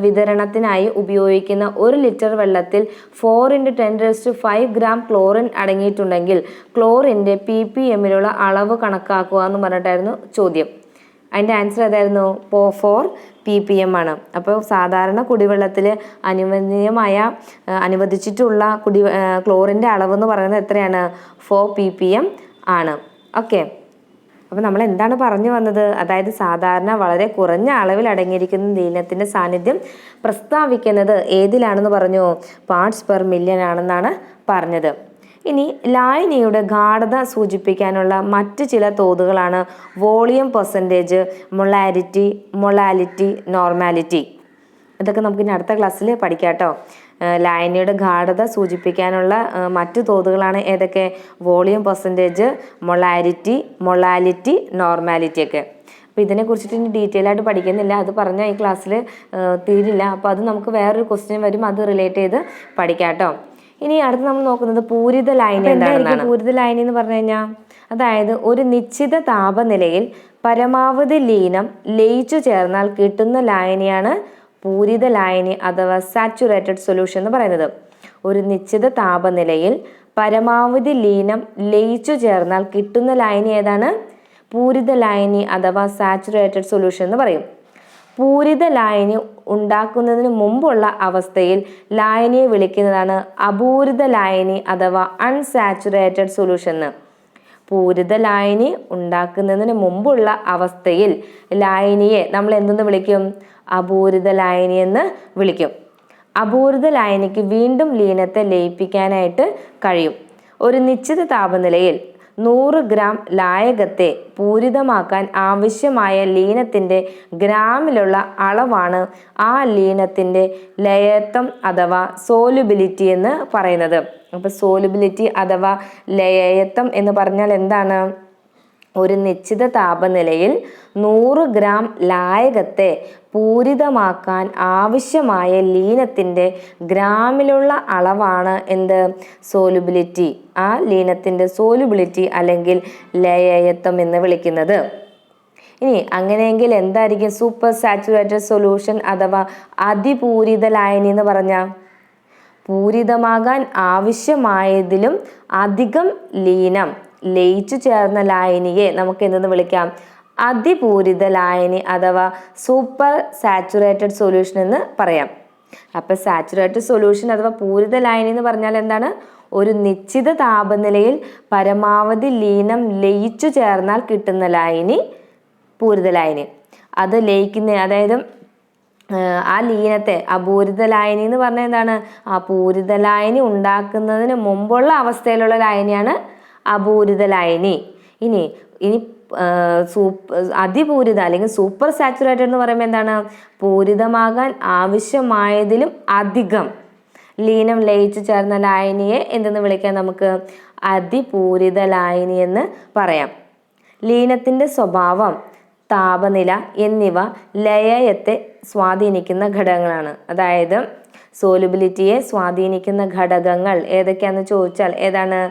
വിതരണത്തിനായി ഉപയോഗിക്കുന്ന 1 ലിറ്റർ വെള്ളത്തിൽ 4 × 10⁵ ഗ്രാം ക്ലോറിൻ അടങ്ങിയിട്ടുണ്ടെങ്കിൽ ക്ലോറിൻ്റെ ppmലുള്ള അളവ് കണക്കാക്കുക എന്ന് പറഞ്ഞിട്ടായിരുന്നു ചോദ്യം. അതിൻ്റെ ആൻസർ ഏതായിരുന്നു? 4 ppm ആണ്. അപ്പോൾ സാധാരണ കുടിവെള്ളത്തിൽ അനുവദിച്ചിട്ടുള്ള ക്ലോറിൻ്റെ അളവ് എന്ന് പറയുന്നത് എത്രയാണ്? 4 ppm ആണ്. ഓക്കെ, അപ്പോൾ നമ്മൾ എന്താണ് പറഞ്ഞു വന്നത്? അതായത് സാധാരണ വളരെ കുറഞ്ഞ അളവിൽ അടങ്ങിയിരിക്കുന്ന ലീനത്തിൻ്റെ സാന്നിധ്യം പ്രസ്താവിക്കുന്നത് ഏതിലാണെന്ന് പറഞ്ഞു? പാർട്സ് പെർ മില്യൺ ആണെന്നാണ് പറഞ്ഞത്. ഇനി ലായനിയുടെ ഗാഢത സൂചിപ്പിക്കാനുള്ള മറ്റ് ചില തോതുകളാണ് വോളിയം പെർസെൻറ്റേജ്, മൊളാലിറ്റി, നോർമാലിറ്റി. ഇതൊക്കെ നമുക്ക് ഇനി അടുത്ത ക്ലാസ്സിൽ പഠിക്കാം കേട്ടോ. ലായനിയുടെ ഗാഢത സൂചിപ്പിക്കാനുള്ള മറ്റ് തോതുകളാണ് ഏതൊക്കെ? വോളിയം പെർസെൻറ്റേജ്, മൊളാലിറ്റി, നോർമാലിറ്റി ഒക്കെ. അപ്പോൾ ഇതിനെക്കുറിച്ചിട്ട് ഇനി ഡീറ്റെയിൽ ആയിട്ട് പഠിക്കുന്നില്ല. അത് പറഞ്ഞാൽ ഈ ക്ലാസ്സിൽ തീരില്ല. അപ്പോൾ അത് നമുക്ക് വേറൊരു ക്വസ്റ്റ്യൻ വരും, അത് റിലേറ്റ് ചെയ്ത് പഠിക്കാം കേട്ടോ. ഇനി അടുത്ത് നമ്മൾ നോക്കുന്നത് പൂരിത ലായനി എന്താണെന്നാണ്. പൂരിത ലായനി എന്ന് പറഞ്ഞു കഴിഞ്ഞാൽ, അതായത് ഒരു നിശ്ചിത താപനിലയിൽ പരമാവധി ലീനം ലയിച്ചു ചേർന്നാൽ കിട്ടുന്ന ലായനിയാണ് പൂരിത ലായനി അഥവാ സാച്ചുറേറ്റഡ് സൊല്യൂഷൻ എന്ന് പറയുന്നത്. ഒരു നിശ്ചിത താപനിലയിൽ പരമാവധി ലീനം ലയിച്ചു ചേർന്നാൽ കിട്ടുന്ന ലായനി ഏതാണ്? പൂരിത ലായനി അഥവാ സാച്ചുറേറ്റഡ് സൊല്യൂഷൻ എന്ന് പറയും. പൂരിത ലായനി ഉണ്ടാക്കുന്നതിന് മുമ്പുള്ള അവസ്ഥയിൽ ലായനിയെ വിളിക്കുന്നതാണ് അപൂരിത ലായനി അഥവാ അൺസാച്ചുറേറ്റഡ് സൊല്യൂഷൻ എന്ന്. പൂരിത ലായനി ഉണ്ടാക്കുന്നതിന് മുമ്പുള്ള അവസ്ഥയിൽ ലായനിയെ നമ്മൾ എന്തെന്ന് വിളിക്കും? അപൂരിത ലായനി എന്ന് വിളിക്കും. അപൂരിത ലായനിക്ക് വീണ്ടും ലീനത്തെ ലയിപ്പിക്കാനായിട്ട് കഴിയും. ഒരു നിശ്ചിത താപനിലയിൽ 100 ഗ്രാം ലായകത്തെ പൂരിതമാക്കാൻ ആവശ്യമായ ലീനത്തിൻ്റെ ഗ്രാമിലുള്ള അളവാണ് ആ ലീനത്തിൻ്റെ ലയത്വം അഥവാ സോലുബിലിറ്റി എന്ന് പറയുന്നത്. അപ്പോൾ സോലുബിലിറ്റി അഥവാ ലയത്വം എന്ന് പറഞ്ഞാൽ എന്താണ്? ഒരു നിശ്ചിത താപനിലയിൽ 100 ഗ്രാം ലായകത്തെ പൂരിതമാക്കാൻ ആവശ്യമായ ലീനത്തിൻ്റെ ഗ്രാമിലുള്ള അളവാണ് എന്ത്? സോലുബിലിറ്റി. ആ ലീനത്തിൻ്റെ സോലുബിലിറ്റി അല്ലെങ്കിൽ ലയത്വം എന്ന് വിളിക്കുന്നത്. ഇനി അങ്ങനെയെങ്കിൽ എന്തായിരിക്കും സൂപ്പർ സാച്ചുറേറ്റഡ് സൊല്യൂഷൻ അഥവാ അതിപൂരിത ലായനി എന്ന് പറഞ്ഞാൽ? പൂരിതമാകാൻ ആവശ്യമായതിലും അധികം ലീനം ലയിച്ചു ചേർന്ന ലായനിയെ നമുക്ക് എന്തെന്ന് വിളിക്കാം? അതിപൂരിത ലായനി അഥവാ സൂപ്പർ സാച്ചുറേറ്റഡ് സൊല്യൂഷൻ എന്ന് പറയാം. അപ്പോൾ സാച്ചുറേറ്റഡ് സൊല്യൂഷൻ അഥവാ പൂരിത ലായനി എന്ന് പറഞ്ഞാൽ എന്താണ്? ഒരു നിശ്ചിത താപനിലയിൽ പരമാവധി ലീനം ലയിച്ചു ചേർന്നാൽ കിട്ടുന്ന ലായനി പൂരിത ലായനി. അത് ലയിക്കുന്ന, അതായത് ആ ലീനത്തെ അപൂരിത ലായനി എന്ന് പറഞ്ഞാൽ എന്താണ്? ആ പൂരിത ലായനി ഉണ്ടാക്കുന്നതിന് മുമ്പുള്ള അവസ്ഥയിലുള്ള ലായനിയാണ് അപൂരിത ലായനി. ഇനി ഇനി അതിപൂരിത അല്ലെങ്കിൽ സൂപ്പർ സാച്ചുറേറ്റഡ് എന്ന് പറയുമ്പോൾ എന്താണ്? പൂരിതമാകാൻ ആവശ്യമായതിലും അധികം ലീനം ലയിച്ചു ചേർന്ന ലായനിയെ എന്തെന്ന് വിളിക്കാം? നമുക്ക് അതിപൂരിത ലായനി എന്ന് പറയാം. ലീനത്തിന്റെ സ്വഭാവം, താപനില എന്നിവ ലയയത്തെ സ്വാധീനിക്കുന്ന ഘടകങ്ങളാണ്. അതായത് സോലുബിലിറ്റിയെ സ്വാധീനിക്കുന്ന ഘടകങ്ങൾ ഏതൊക്കെയാണെന്ന് ചോദിച്ചാൽ ഏതാണ്?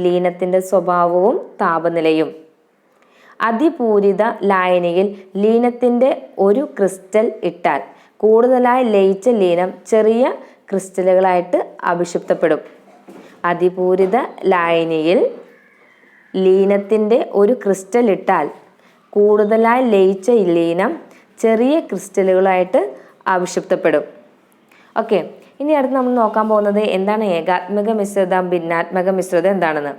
ലീനത്തിന്റെ സ്വഭാവവും താപനിലയും. അതിപൂരിത ലായനിയിൽ ലീനത്തിന്റെ ഒരു ക്രിസ്റ്റൽ ഇട്ടാൽ കൂടുതലായി ലയിച്ച ലീനം ചെറിയ ക്രിസ്റ്റലുകളായിട്ട് അഭിഷിപ്തപ്പെടും. അതിപൂരിത ലായനിയിൽ ലീനത്തിന്റെ ഒരു ക്രിസ്റ്റൽ ഇട്ടാൽ കൂടുതലായി ലയിച്ച ലീനം ചെറിയ ക്രിസ്റ്റലുകളായിട്ട് അഭിഷിപ്തപ്പെടും. ഓക്കെ, ഇനി അടുത്ത് നമ്മൾ നോക്കാൻ പോകുന്നത് എന്താണ് ഏകാത്മക മിശ്രിതം, ഭിന്നാത്മക മിശ്രിതം എന്താണെന്ന്.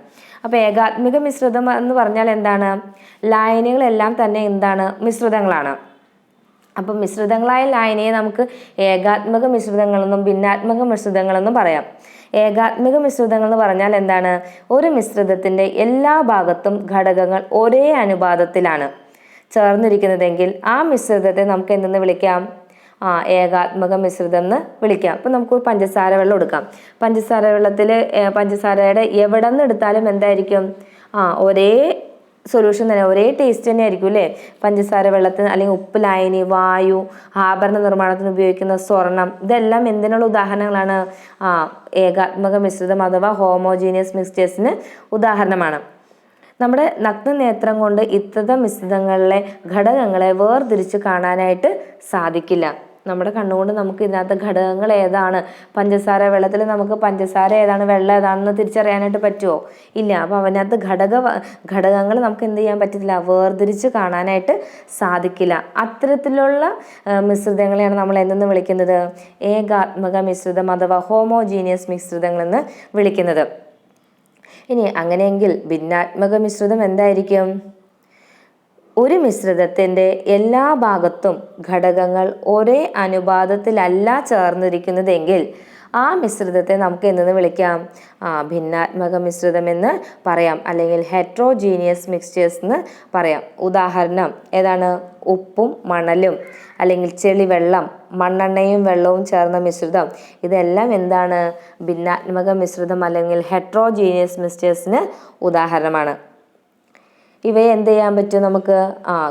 അപ്പോൾ ഏകാത്മക മിശ്രിതം എന്ന് പറഞ്ഞാൽ എന്താണ്? ലായനികളെല്ലാം തന്നെ എന്താണ്? മിശ്രിതങ്ങളാണ്. അപ്പം മിശ്രിതങ്ങളായ ലായനിയെ നമുക്ക് ഏകാത്മക മിശ്രിതങ്ങളെന്നും ഭിന്നാത്മക മിശ്രിതങ്ങളെന്നും പറയാം. ഏകാത്മക മിശ്രിതങ്ങൾ എന്ന് പറഞ്ഞാൽ എന്താണ്? ഒരു മിശ്രിതത്തിന്റെ എല്ലാ ഭാഗത്തും ഘടകങ്ങൾ ഒരേ അനുപാതത്തിലാണ് ചേർന്നിരിക്കുന്നതെങ്കിൽ ആ മിശ്രിതത്തെ നമുക്ക് എന്തെന്ന് വിളിക്കാം? ഏകാത്മക മിശ്രിതം എന്ന് വിളിക്കാം. അപ്പം നമുക്ക് പഞ്ചസാര വെള്ളം എടുക്കാം. പഞ്ചസാര വെള്ളത്തിൽ പഞ്ചസാരയുടെ എവിടെ നിന്ന് എടുത്താലും എന്തായിരിക്കും? ഒരേ സൊല്യൂഷൻ തന്നെ, ഒരേ ടേസ്റ്റ് തന്നെ ആയിരിക്കും അല്ലേ? പഞ്ചസാര വെള്ളത്തിന് അല്ലെങ്കിൽ ഉപ്പ് ലായനി, വായു, ആഭരണ നിർമ്മാണത്തിന് ഉപയോഗിക്കുന്ന സ്വർണം, ഇതെല്ലാം എന്തിനുള്ള ഉദാഹരണങ്ങളാണ്? ഏകാത്മക മിശ്രിതം അഥവാ ഹോമോജീനിയസ് മിക്സ്ചേഴ്സിന് ഉദാഹരണമാണ്. നമ്മുടെ നഗ്നനേത്രം കൊണ്ട് ഇത്തരം മിശ്രിതങ്ങളിലെ ഘടകങ്ങളെ വേർതിരിച്ച് കാണാനായിട്ട് സാധിക്കില്ല. നമ്മുടെ കണ്ണുകൊണ്ട് നമുക്ക് ഇതിനകത്ത് ഘടകങ്ങൾ ഏതാണ്, പഞ്ചസാര വെള്ളത്തിൽ നമുക്ക് പഞ്ചസാര ഏതാണ് വെള്ളം ഏതാണെന്ന് തിരിച്ചറിയാനായിട്ട് പറ്റുമോ? ഇല്ല. അപ്പോൾ അതിനകത്ത് ഘടകങ്ങൾ നമുക്ക് എന്ത് ചെയ്യാൻ പറ്റില്ല? വേർതിരിച്ച് കാണാനായിട്ട് സാധിക്കില്ല. അത്തരത്തിലുള്ള മിശ്രിതങ്ങളെയാണ് നമ്മൾ എന്തെന്ന് വിളിക്കുന്നത്? ഏകാത്മക മിശ്രിതം അഥവാ ഹോമോജീനിയസ് മിശ്രിതങ്ങളെന്ന് വിളിക്കുന്നത്. ഇനി അങ്ങനെയെങ്കിൽ ഭിന്നാത്മക മിശ്രിതം എന്തായിരിക്കും? ഒരു മിശ്രിതത്തിൻ്റെ എല്ലാ ഭാഗത്തും ഘടകങ്ങൾ ഒരേ അനുപാതത്തിലല്ല ചേർന്നിരിക്കുന്നതെങ്കിൽ ആ മിശ്രിതത്തെ നമുക്ക് എന്തെന്ന് വിളിക്കാം? ഭിന്നാത്മക മിശ്രിതം എന്ന് പറയാം, അല്ലെങ്കിൽ ഹെട്രോജീനിയസ് മിക്സ്ചേഴ്സ് എന്ന് പറയാം. ഉദാഹരണം ഏതാണ്? ഉപ്പും മണലും അല്ലെങ്കിൽ ചെളിവെള്ളം, മണ്ണെണ്ണയും വെള്ളവും ചേർന്ന മിശ്രിതം, ഇതെല്ലാം എന്താണ്? ഭിന്നാത്മക മിശ്രിതം അല്ലെങ്കിൽ ഹെട്രോജീനിയസ് മിക്സ്ചേഴ്സിന് ഉദാഹരണമാണ്. ഇവയെ എന്ത് ചെയ്യാൻ പറ്റും നമുക്ക്?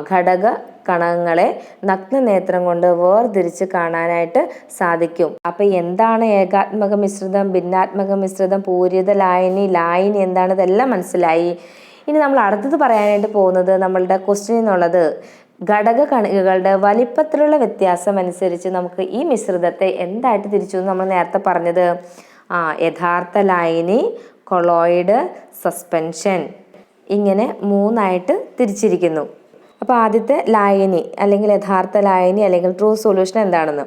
ഘടക കണങ്ങളെ നഗ്നനേത്രം കൊണ്ട് വേർതിരിച്ച് കാണാനായിട്ട് സാധിക്കും. അപ്പൊ എന്താണ് ഏകാത്മക മിശ്രിതം, ഭിന്നാത്മക മിശ്രിതം, പൂരിത ലായനി, ലായനി എന്താണ്? ഇതെല്ലാം മനസ്സിലായി. ഇനി നമ്മൾ അടുത്തത് പറയാനായിട്ട് പോകുന്നത് നമ്മളുടെ ക്വസ്റ്റ്യൻ എന്നുള്ളത് ഘടക കണികകളുടെ വലിപ്പത്തിലുള്ള വ്യത്യാസം അനുസരിച്ച് നമുക്ക് ഈ മിശ്രിതത്തെ എന്തായിട്ട് തിരിച്ചു നമ്മൾ നേരത്തെ പറഞ്ഞത്? യഥാർത്ഥ ലായനി, കൊളോയിഡ്, സസ്പെൻഷൻ, ഇങ്ങനെ മൂന്നായിട്ട് തിരിച്ചിരിക്കുന്നു. അപ്പോൾ ആദ്യത്തെ ലായനി അല്ലെങ്കിൽ യഥാർത്ഥ ലായനി അല്ലെങ്കിൽ ട്രൂ സൊല്യൂഷൻ എന്താണെന്ന്.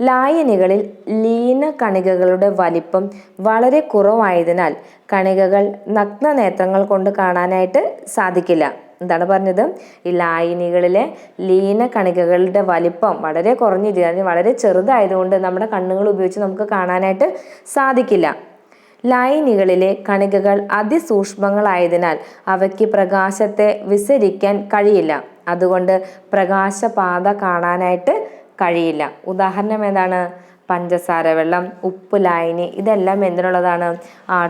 ലായനികളിൽ ലീന കണികകളുടെ വലിപ്പം വളരെ കുറവായതിനാൽ കണികകൾ നഗ്നനേത്രങ്ങൾ കൊണ്ട് കാണാനായിട്ട് സാധിക്കില്ല. എന്താണ് പറഞ്ഞത്? ഈ ലായനികളിലെ ലീന കണികകളുടെ വലിപ്പം വളരെ കുറഞ്ഞിരിക്കും, വളരെ ചെറുതായതുകൊണ്ട് നമ്മുടെ കണ്ണുകൾ ഉപയോഗിച്ച് നമുക്ക് കാണാനായിട്ട് സാധിക്കില്ല. ലായനികളിലെ കണികകൾ അതിസൂക്ഷ്മങ്ങളായതിനാൽ അവയ്ക്ക് പ്രകാശത്തെ വിസരിക്കാൻ കഴിയില്ല. അതുകൊണ്ട് പ്രകാശപാത കാണാനായിട്ട് കഴിയില്ല. ഉദാഹരണം ഏതാണ്? പഞ്ചസാര വെള്ളം, ഉപ്പ് ലായനി, ഇതെല്ലാം എന്തിനുള്ളതാണ്?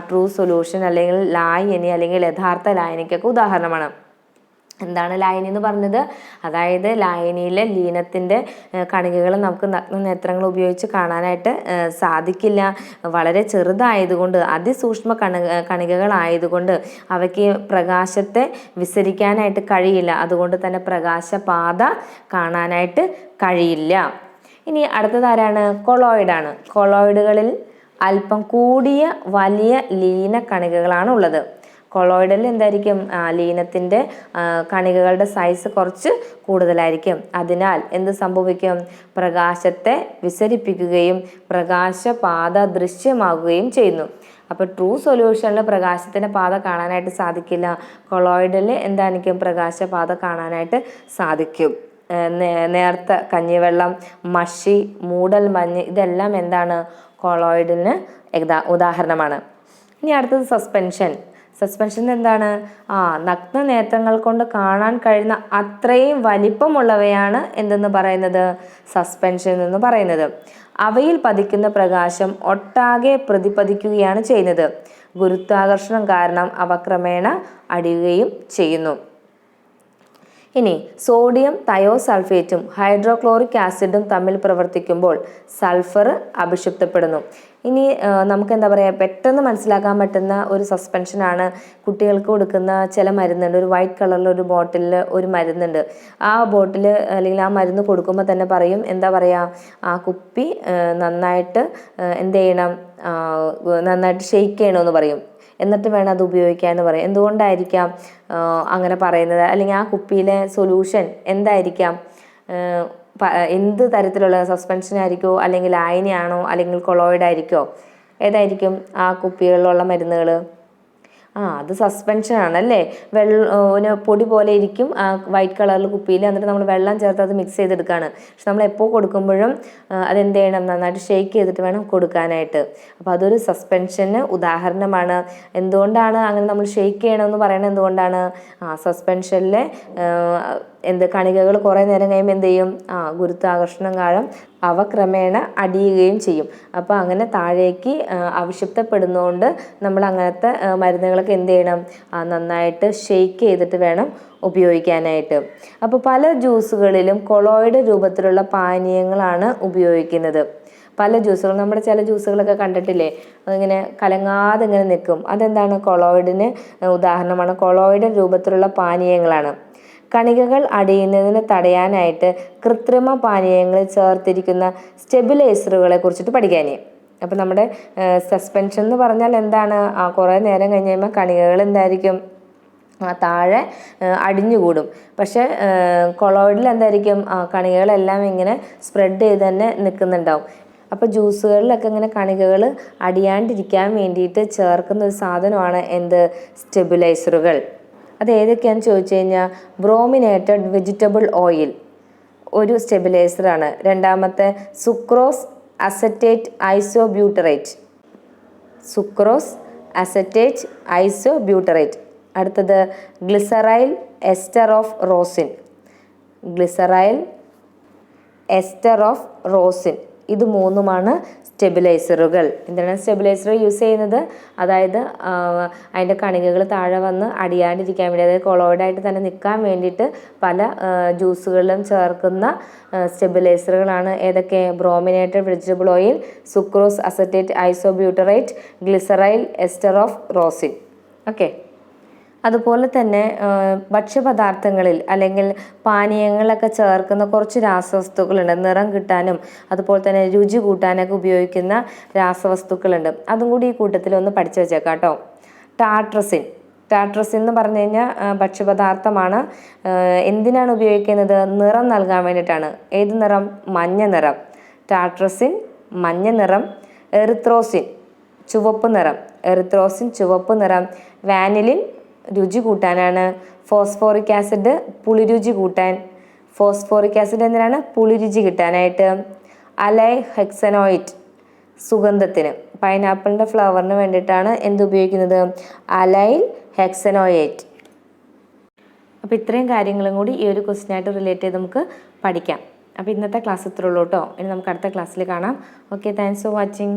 ട്രൂ സൊല്യൂഷൻ അല്ലെങ്കിൽ ലായനി അല്ലെങ്കിൽ യഥാർത്ഥ ലായനിക്കൊക്കെ ഉദാഹരണമാണ്. എന്താണ് ലായനി എന്ന് പറഞ്ഞത്? അതായത് ലായനിയിലെ ലീനത്തിൻ്റെ കണികകൾ നമുക്ക് നഗ്നനേത്രങ്ങൾ ഉപയോഗിച്ച് കാണാനായിട്ട് സാധിക്കില്ല. വളരെ ചെറുതായതുകൊണ്ട്, അതിസൂക്ഷ്മ കണികകളായതുകൊണ്ട് അവയ്ക്ക് പ്രകാശത്തെ വിസരിക്കാനായിട്ട് കഴിയില്ല. അതുകൊണ്ട് തന്നെ പ്രകാശപാത കാണാനായിട്ട് കഴിയില്ല. ഇനി അടുത്തതാരാണ്? കൊളോയിഡാണ്. കൊളോയിഡുകളിൽ അല്പം കൂടിയ വലിയ ലീന കണികകളാണ് ഉള്ളത്. കൊളോയിഡിൽ എന്തായിരിക്കും? ലീനത്തിൻ്റെ കണികകളുടെ സൈസ് കുറച്ച് കൂടുതലായിരിക്കും. അതിനാൽ എന്ത് സംഭവിക്കും? പ്രകാശത്തെ വിസരിപ്പിക്കുകയും പ്രകാശപാത ദൃശ്യമാകുകയും ചെയ്യുന്നു. അപ്പോൾ ട്രൂ സൊല്യൂഷനിൽ പ്രകാശത്തിൻ്റെ പാത കാണാനായിട്ട് സാധിക്കില്ല. കൊളോയിഡിൽ എന്തായിരിക്കും? പ്രകാശപാത കാണാനായിട്ട് സാധിക്കും. നേർത്ത കഞ്ഞിവെള്ളം, മഷി, മൂടൽ മഞ്ഞ്, ഇതെല്ലാം എന്താണ്? കൊളോയിഡിന് ഉദാഹരണമാണ്. ഇനി അടുത്തത് സസ്പെൻഷൻ. സസ്പെൻഷൻ എന്താണ്? നഗ്ന നേത്രങ്ങൾ കൊണ്ട് കാണാൻ കഴിയുന്ന അത്രയും വലിപ്പമുള്ളവയാണ് എന്തെന്ന് പറയുന്നത്? സസ്പെൻഷൻ എന്ന് പറയുന്നത്. അവയിൽ പതിക്കുന്ന പ്രകാശം ഒട്ടാകെ പ്രതിപതിക്കുകയാണ് ചെയ്യുന്നത്. ഗുരുത്വാകർഷണം കാരണം അവ ക്രമേണ അടിയുകയും ചെയ്യുന്നു. ഇനി സോഡിയം തയോസൾഫേറ്റും ഹൈഡ്രോക്ലോറിക് ആസിഡും തമ്മിൽ പ്രവർത്തിക്കുമ്പോൾ സൾഫർ അഭിഷിക്തപ്പെടുന്നു. ഇനി നമുക്ക് എന്താ പറയുക, പെട്ടെന്ന് മനസ്സിലാക്കാൻ പറ്റുന്ന ഒരു സസ്പെൻഷനാണ് കുട്ടികൾക്ക് കൊടുക്കുന്ന ചില മരുന്നുണ്ട്. ഒരു വൈറ്റ് കളറിലൊരു ബോട്ടിലിൽ ഒരു മരുന്നുണ്ട്. ആ ബോട്ടിൽ അല്ലെങ്കിൽ ആ മരുന്ന് കൊടുക്കുമ്പോൾ തന്നെ പറയും, എന്താ പറയുക, ആ കുപ്പി നന്നായിട്ട് എന്ത് ചെയ്യണം, നന്നായിട്ട് ഷെയ്ക്ക് ചെയ്യണമെന്ന് പറയും. എന്നിട്ട് വേണം അത് ഉപയോഗിക്കാമെന്ന് പറയും. എന്തുകൊണ്ടായിരിക്കാം അങ്ങനെ പറയുന്നത്? അല്ലെങ്കിൽ ആ കുപ്പിയിലെ സൊല്യൂഷൻ എന്തായിരിക്കാം? എന്ത് തരത്തിലുള്ള സസ്പെൻഷൻ ആയിരിക്കുമോ, അല്ലെങ്കിൽ ലായനിയാണോ, അല്ലെങ്കിൽ കൊളോയിഡ് ആയിരിക്കുമോ? ഏതായിരിക്കും ആ കുപ്പികളിലുള്ള മരുന്നുകൾ? അത് സസ്പെൻഷൻ ആണല്ലേ. പൊടി പോലെ ഇരിക്കും വൈറ്റ് കളറിൽ കുപ്പിയിൽ. എന്നിട്ട് നമ്മൾ വെള്ളം ചേർത്ത് അത് മിക്സ് ചെയ്തെടുക്കുകയാണ്. പക്ഷെ നമ്മൾ എപ്പോൾ കൊടുക്കുമ്പോഴും അതെന്ത് ചെയ്യണം? നന്നായിട്ട് ഷെയ്ക്ക് ചെയ്തിട്ട് വേണം കൊടുക്കാനായിട്ട്. അപ്പോൾ അതൊരു സസ്പെൻഷന് ഉദാഹരണമാണ്. എന്തുകൊണ്ടാണ് അങ്ങനെ നമ്മൾ ഷെയ്ക്ക് ചെയ്യണമെന്ന് പറയുന്നത്? എന്തുകൊണ്ടാണ്? സസ്പെൻഷനിലെ കണികകൾ കുറേ നേരം കഴിയുമ്പോൾ എന്ത് ചെയ്യും? ഗുരുത്വാകർഷണം കാരണം അവ ക്രമേണ അടിയുകയും ചെയ്യും. അപ്പോൾ അങ്ങനെ താഴേക്ക് അവിഷിപ്തപ്പെടുന്നതുകൊണ്ട് നമ്മൾ അങ്ങനത്തെ മരുന്നുകളൊക്കെ എന്ത് ചെയ്യണം? നന്നായിട്ട് ഷെയ്ക്ക് ചെയ്തിട്ട് വേണം ഉപയോഗിക്കാനായിട്ട്. അപ്പോൾ പല ജ്യൂസുകളിലും കൊളോയിഡ് രൂപത്തിലുള്ള പാനീയങ്ങളാണ് ഉപയോഗിക്കുന്നത്. പല ജ്യൂസുകൾ, നമ്മുടെ ചില ജ്യൂസുകളൊക്കെ കണ്ടിട്ടില്ലേ, അതിങ്ങനെ കലങ്ങാതെ ഇങ്ങനെ നിൽക്കും. അതെന്താണ്? കൊളോയിഡിന് ഉദാഹരണമാണ്. കൊളോയിഡ് രൂപത്തിലുള്ള പാനീയങ്ങളാണ്. കണികകൾ അടിയുന്നതിന് തടയാനായിട്ട് കൃത്രിമ പാനീയങ്ങളിൽ ചേർത്തിരിക്കുന്ന സ്റ്റെബിലൈസറുകളെ കുറിച്ചിട്ട് പഠിക്കാനേ. അപ്പം നമ്മുടെ സസ്പെൻഷൻ എന്ന് പറഞ്ഞാൽ എന്താണ്? കുറേ നേരം കഴിഞ്ഞ് കഴിയുമ്പോൾ കണികകൾ എന്തായിരിക്കും? താഴെ അടിഞ്ഞുകൂടും. പക്ഷെ കൊളോയിഡിൽ എന്തായിരിക്കും? കണികകളെല്ലാം ഇങ്ങനെ സ്പ്രെഡ് ചെയ്ത് തന്നെ നിൽക്കുന്നുണ്ടാവും. അപ്പോൾ ജ്യൂസുകളിലൊക്കെ ഇങ്ങനെ കണികകൾ അടിയാണ്ടിരിക്കാൻ വേണ്ടിയിട്ട് ചേർക്കുന്ന ഒരു സാധനമാണ് എന്ത്? സ്റ്റെബിലൈസറുകൾ. അത് ഏതൊക്കെയാണെന്ന് ചോദിച്ചു കഴിഞ്ഞാൽ, ബ്രോമിനേറ്റഡ് വെജിറ്റബിൾ ഓയിൽ ഒരു സ്റ്റെബിലൈസറാണ്. രണ്ടാമത്തെ sucrose acetate isobutyrate. Sucrose acetate isobutyrate. അടുത്തത് glyceryl ester of rosin. Glyceryl ester of rosin. ഇത് മൂന്നുമാണ് സ്റ്റെബിലൈസറുകൾ. എന്താണ് സ്റ്റെബിലൈസർ യൂസ് ചെയ്യുന്നത്? അതായത് അതിൻ്റെ കണികകൾ താഴെ വന്ന് അടിയാണ്ടിരിക്കാൻ വേണ്ടി, അതായത് കൊളോയിഡായിട്ട് തന്നെ നിൽക്കാൻ വേണ്ടിയിട്ട് പല ജ്യൂസുകളിലും ചേർക്കുന്ന സ്റ്റെബിലൈസറുകളാണ് ഏതൊക്കെ? Brominated vegetable oil, sucrose acetate isobutyrate, glyceryl ester of rosin. Okay. അതുപോലെ തന്നെ ഭക്ഷ്യപദാർത്ഥങ്ങളിൽ അല്ലെങ്കിൽ പാനീയങ്ങളിലൊക്കെ ചേർക്കുന്ന കുറച്ച് രാസവസ്തുക്കളുണ്ട്. നിറം കിട്ടാനും അതുപോലെ തന്നെ രുചി കൂട്ടാനൊക്കെ ഉപയോഗിക്കുന്ന രാസവസ്തുക്കളുണ്ട്. അതും കൂടി ഈ കൂട്ടത്തിൽ ഒന്ന് പഠിച്ചു വെച്ചേക്കാം കേട്ടോ. ടാട്രസിൻ. ടാട്രസിൻ എന്ന് പറഞ്ഞു കഴിഞ്ഞാൽ ഭക്ഷ്യപദാർത്ഥമാണ്. എന്തിനാണ് ഉപയോഗിക്കുന്നത്? നിറം നൽകാൻ വേണ്ടിയിട്ടാണ്. ഏത് നിറം? മഞ്ഞ നിറം. ടാട്രസിൻ മഞ്ഞ നിറം. എറിത്രോസിൻ ചുവപ്പ് നിറം. എറിത്രോസിൻ ചുവപ്പ് നിറം. വാനിലിൻ രുചി കൂട്ടാനാണ്. ഫോസ്ഫോറിക് ആസിഡ് പുളിരുചി കൂട്ടാൻ. ഫോസ്ഫോറിക് ആസിഡ് എന്തിനാണ്? പുളിരുചി കിട്ടാനായിട്ട്. അലൈ ഹെക്സനോയിറ്റ് സുഗന്ധത്തിന്. പൈനാപ്പിളിൻ്റെ ഫ്ലവറിന് വേണ്ടിയിട്ടാണ് എന്തുപയോഗിക്കുന്നത്? Allyl hexanoate. അപ്പോൾ ഇത്രയും കാര്യങ്ങളും കൂടി ഈ ഒരു ക്വസ്റ്റ്യനായിട്ട് റിലേറ്റ് ചെയ്ത് നമുക്ക് പഠിക്കാം. അപ്പോൾ ഇന്നത്തെ ക്ലാസ് ഇത്രയുള്ളൂ കേട്ടോ. ഇനി നമുക്ക് അടുത്ത ക്ലാസ്സിൽ കാണാം. Okay, thanks for watching.